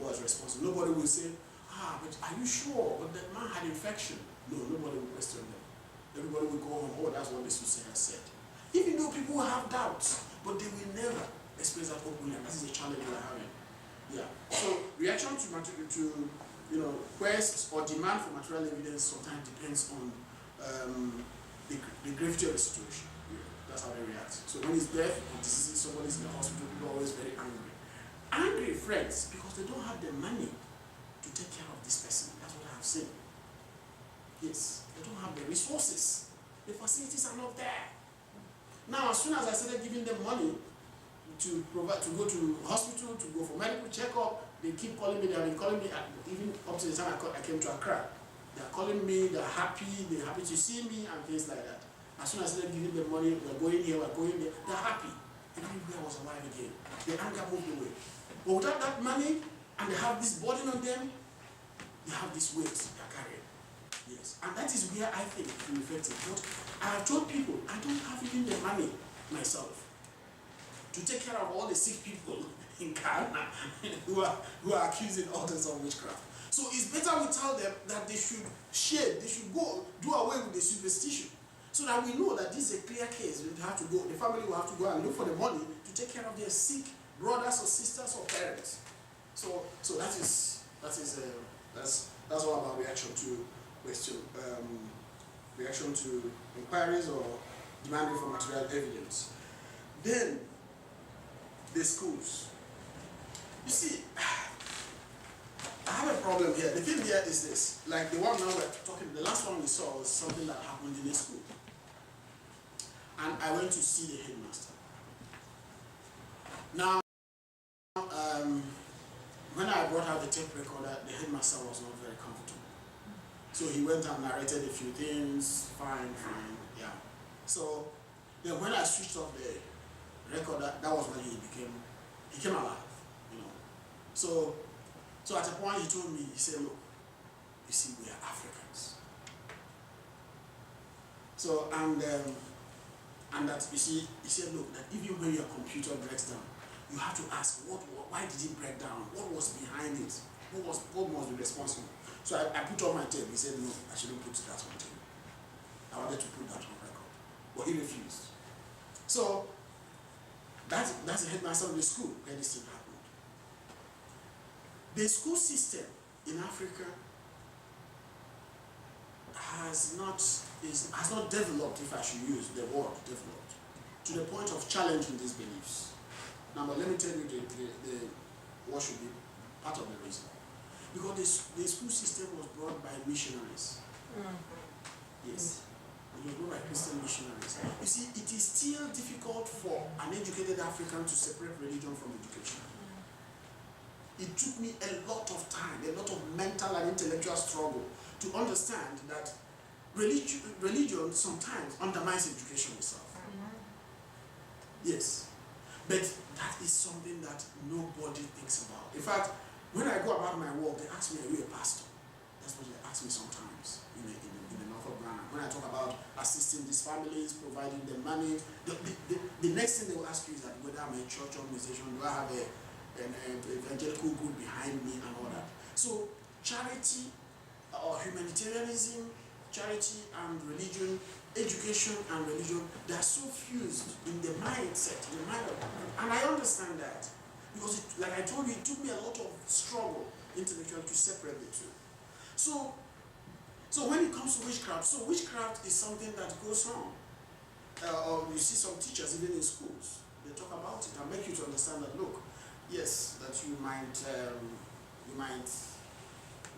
was responsible. Nobody will say, but are you sure? But that man had infection. No, nobody will question them. Everybody will go home, that's what the soothsayer said. Even though people have doubts, but they will never express that openly, and that is a challenge we're having. Yeah. So reaction to quest or demand for material evidence sometimes depends on the gravity of the situation. Yeah. That's how they react. So when it's death or disease, somebody's in the hospital, people are always very angry. Angry friends because they don't have the money to take care of this person. That's what I have seen. Yes, they don't have the resources. The facilities are not there. Now, as soon as I started giving them money to go to hospital, to go for medical checkup, they keep calling me. They have been calling me even up to the time I came to Accra. They are calling me. They're happy to see me and things like that. As soon as I started giving them money, we're going here, we're going there. They're happy. Everywhere was alive again. The anger moved away. But without that money, and they have this burden on them, they have this weight they're carrying. Yes, and that is where I think it's effective. But I have told people I don't have even the money myself to take care of all the sick people in Ghana who are accusing others of witchcraft. So it's better we tell them that they should go do away with the superstition, so that we know that this is a clear case. We have to go. The family will have to go and look for the money to take care of their sick brothers or sisters or parents. So that's all about reaction to question, reaction to inquiries or demanding for material evidence. Then the schools. You see, I have a problem here. The thing here is this, like the one now we're talking, the last one we saw was something that happened in a school. And I went to see the headmaster. Now, when I brought out the tape recorder, the headmaster was not very comfortable. So he went and narrated a few things, fine, yeah. So then when I switched off the recorder, that was when he came alive, So at a point he told me, he said, look, you see, we are Africans. So, and that, you see, he said, look, that even when your computer breaks down, you have to ask, why did it break down? What was behind it? What was the responsible? So I put on my tape. He said, no, I shouldn't put that on tape. I wanted to put that on record. But he refused. So that's the headmaster of the school where this thing happened. The school system in Africa has not developed, if I should use the word developed, to the point of challenging these beliefs. Now, but let me tell you what should be part of the reason. Because the school system was brought by missionaries. Yes. It was brought by Christian missionaries. You see, it is still difficult for an educated African to separate religion from education. It took me a lot of time, a lot of mental and intellectual struggle to understand that religion sometimes undermines education itself. Yes. But that is something that nobody thinks about. In fact, when I go about my work, they ask me, are you a pastor? That's what they ask me sometimes in the north of Ghana. When I talk about assisting these families, providing them money, the next thing they will ask you is that whether I'm a church organization, do I have an evangelical group behind me and all that. So charity or humanitarianism, charity and religion, education and religion, they are so fused in the mindset, in the mind of, and I understand that. Because, like I told you, it took me a lot of struggle intellectually to separate the two. So when it comes to witchcraft, so witchcraft is something that goes on. Or you see some teachers, even in schools, they talk about it and make you to understand that, look, yes, that you might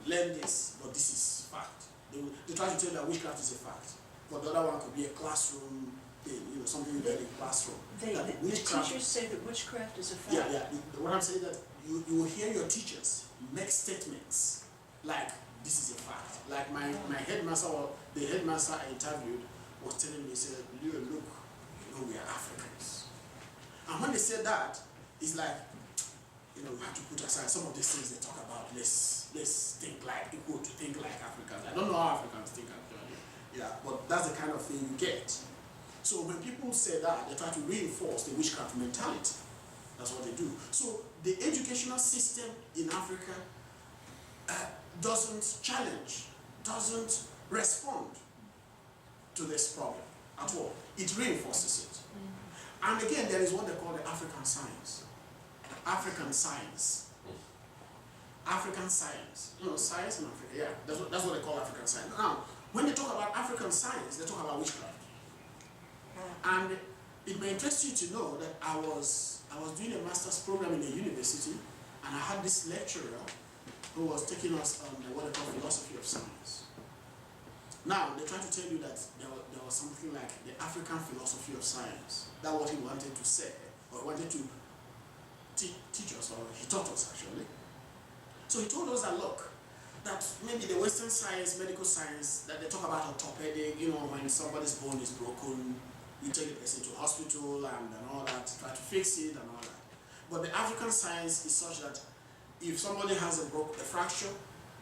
learn this, but this is fact. They try to tell you that witchcraft is a fact. But the other one could be a classroom thing, something you learn in classroom. The teachers say that witchcraft is a fact. Yeah. What I'm saying is that you will hear your teachers make statements like this is a fact. Like my headmaster, or the headmaster I interviewed, was telling me, he said, Leo, look, we are Africans. And when they said that, it's like, we have to put aside some of these things they talk about. Let's think like equal to think like Africans. I don't know how Africans think actually. Yeah, but that's the kind of thing you get. So when people say that, they try to reinforce the witchcraft mentality. That's what they do. So the educational system in Africa doesn't challenge, doesn't respond to this problem at all. It reinforces it. And again, there is what they call the African science. African science. African science. Science in Africa, yeah. That's what they call African science. Now, when they talk about African science, they talk about witchcraft. And it may interest you to know that I was doing a master's program in a university, and I had this lecturer who was taking us on what they call philosophy of science. Now, they try to tell you that there was something like the African philosophy of science. That's what he wanted to say, or he wanted to teach us, or he taught us actually. So he told us that, look, that maybe the Western science, medical science, that they talk about orthopedic, when somebody's bone is broken, you take the person to hospital and all that, try to fix it and all that. But the African science is such that if somebody has a fracture,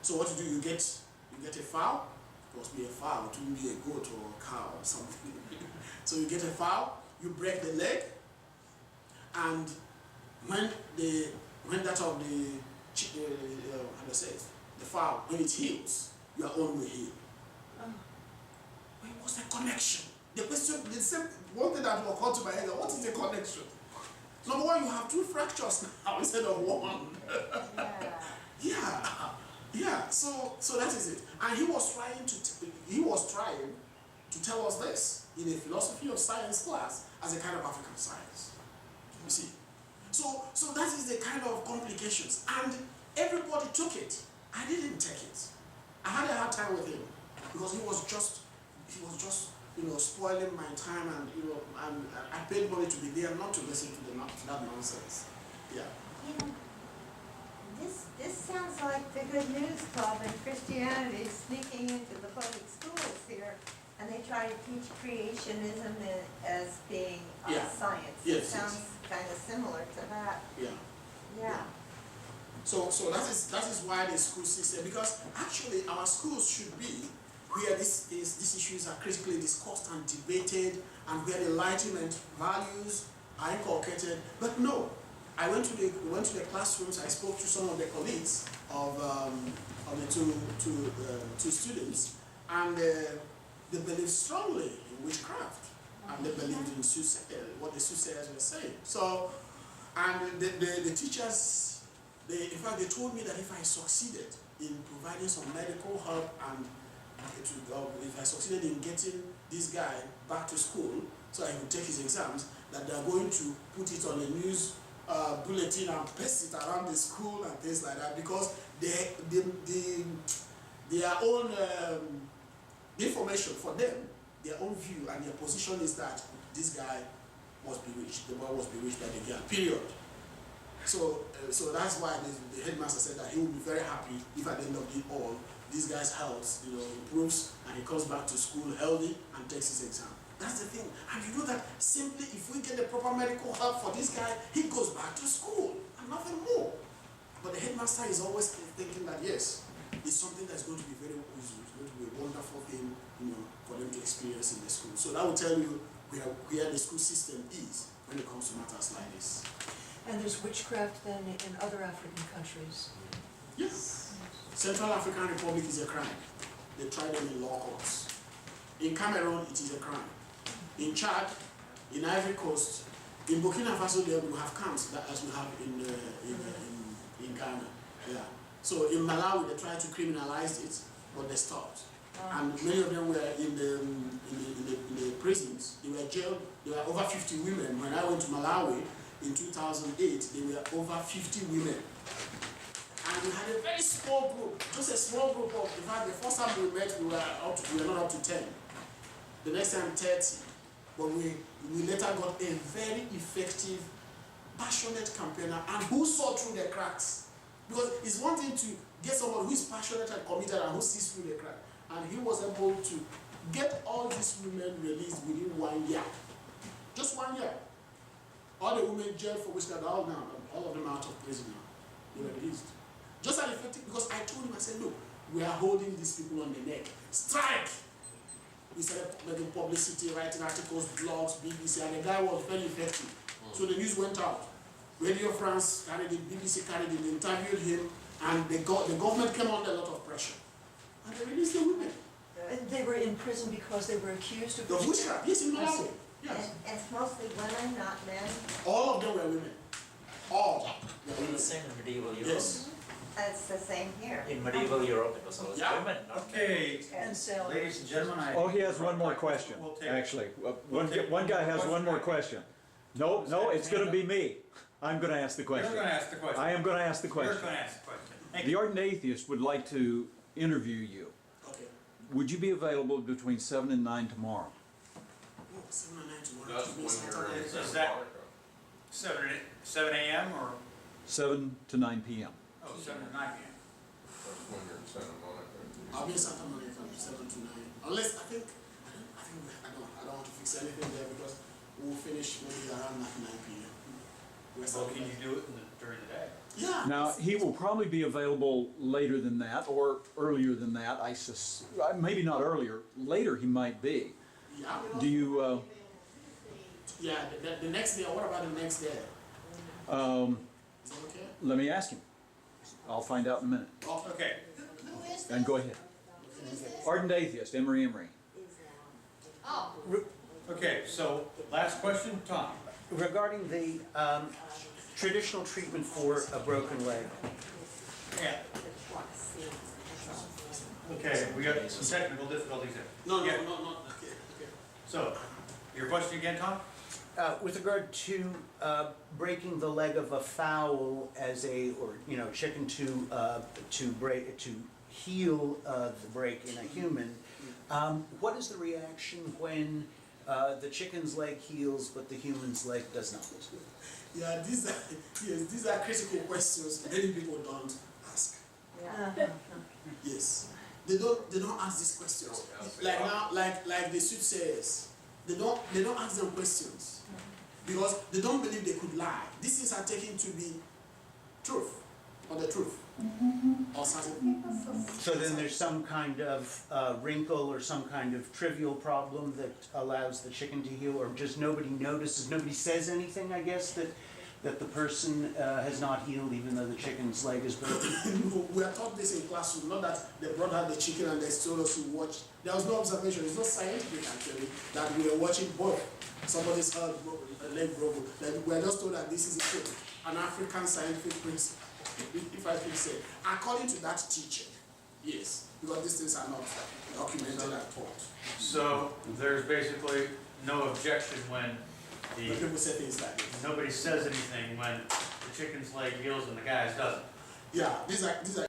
so what you do, you get a fowl. It must be a fowl, it wouldn't be a goat or a cow or something. So you get a fowl, you break the leg, and when that of the fowl, when it heals, your own will heal. What's the connection? The question, one thing that occurred to my head, what is the connection? Number one, you have two fractures now instead of one. Yeah. So that is it. And he was trying to tell us this in a philosophy of science class as a kind of African science. You see. So that is the kind of complications. And everybody took it. I didn't take it. I had a hard time with him because he was just spoiling my time, and I paid money to be there, not to listen to that nonsense. Yeah. This sounds like the Good News Club and Christianity sneaking into the public schools here, and they try to teach creationism as being science. Yes, it sounds kind of similar to that. Yeah. So that is why the school system, because actually our schools should be where these issues are critically discussed and debated, and where the Enlightenment values are inculcated. But no, I went to the classrooms. I spoke to some of the colleagues of the two students, and they believed strongly in witchcraft, and they believed in what the soothsayers were saying. So, and the teachers, in fact, they told me that if I succeeded in providing some medical help and if I succeeded in getting this guy back to school so I could take his exams, that they are going to put it on a news bulletin and paste it around the school and things like that, because their own information for them, their own view and their position is that this guy was bewitched, the boy was bewitched by the girl, period. So that's why the headmaster said that he would be very happy if at the end of it all, this guy's health, improves and he comes back to school healthy and takes his exam. That's the thing. And you know that simply if we get the proper medical help for this guy, he goes back to school and nothing more. But the headmaster is always thinking that yes, it's something that's going to be very, it's going to be a wonderful thing, for them to experience in the school. So that will tell you where the school system is when it comes to matters like this. And there's witchcraft then in other African countries. Yes. Central African Republic is a crime. They try them in law courts. In Cameroon, it is a crime. In Chad, in Ivory Coast, in Burkina Faso, they will have camps that as we have in Ghana. Yeah. So in Malawi, they tried to criminalize it, but they stopped. And many of them were in the prisons. They were jailed. There were over 50 women. When I went to Malawi in 2008, there were over 50 women. And we had a very small group, just a small group of, in fact, the first time we met, we were not up to 10. The next time, 30. But we later got a very effective, passionate campaigner, and who saw through the cracks. Because it's one thing to get someone who is passionate and committed and who sees through the crack. And he was able to get all these women released within 1 year. Just 1 year. All the women jailed for witchcraft, all of them out of prison now. They were released. Just as effective, because I told him, I said, look, we are holding these people on the neck. Strike! We started making publicity, writing articles, blogs, BBC, and the guy was very effective. So the news went out. Radio France carried it, BBC carried it, they interviewed him, and the government came under a lot of pressure. And they released the women. And they were in prison because they were accused of The witchcraft, yes, in Malawi. Yes. And it's mostly women, not men. All of them were women. All were women. It's in medieval Europe. Yes. It's the same here. In medieval Europe, it was always Yeah. women, not men. Okay, And sailors. ladies and gentlemen, Oh, he has one more question, We'll take- actually. we'll take One guy has one one more question. No, it's gonna be me. I'm gonna ask the You're question. gonna ask the question. I am gonna ask the You're question. gonna ask the question. Thank The you. Ardent Atheist would like to interview you. Okay. Would you be available between 7 and 9 tomorrow? Oh, 7 and 9 tomorrow. That's To be when Saturday. you're in Is Santa that- Monica. 7 a.m. or, 7 to 9 p.m. oh, 7 to 9 p.m. That's when you're in Santa Monica. I'll be in Santa Monica from 7 to 9. Unless I don't want to fix anything there because we'll finish maybe around 9 p.m. Well, can you do it during the day? Yeah. Now, he will probably be available later than that or earlier than that. Maybe not earlier. Later he might be. Yeah. Do you, Yeah, the next day, what about the next day? Is that okay? let me ask him. I'll find out in a minute. Oh, Okay. Who is this? And go ahead. Who is this? Ardent Atheist, Emery. Oh, Okay, so last question, Tom. Regarding the traditional treatment for a broken leg, Yeah. Okay, we got some technical difficulties there. no, Yeah. okay. So, your question again, Tom? with regard to breaking the leg of a fowl as chicken to heal the break in a human, what is the reaction when the chicken's leg heals but the human's leg does not? Yeah, these are critical questions many people don't ask. Yeah. Yes. They don't ask these questions. Like now, like the soothsayers, they don't ask them questions because they don't believe they could lie. These things are taken to be truth or the truth or certain. So then there's some kind of wrinkle or some kind of trivial problem that allows the chicken to heal, or just nobody notices, nobody says anything, I guess, that the person has not healed even though the chicken's leg is broken. We are taught this in classroom, not that they brought out the chicken and they told us to watch. There was no observation, it's not scientific actually, that we are watching both. Somebody's leg broken. Like, we are just told that this is an African scientific principle, if I could say. According to that teacher, yes, because these things are not documented and taught. So, there's basically no objection when But people say things like this. nobody says anything when the chicken's leg heals and the guy's doesn't. Yeah, these are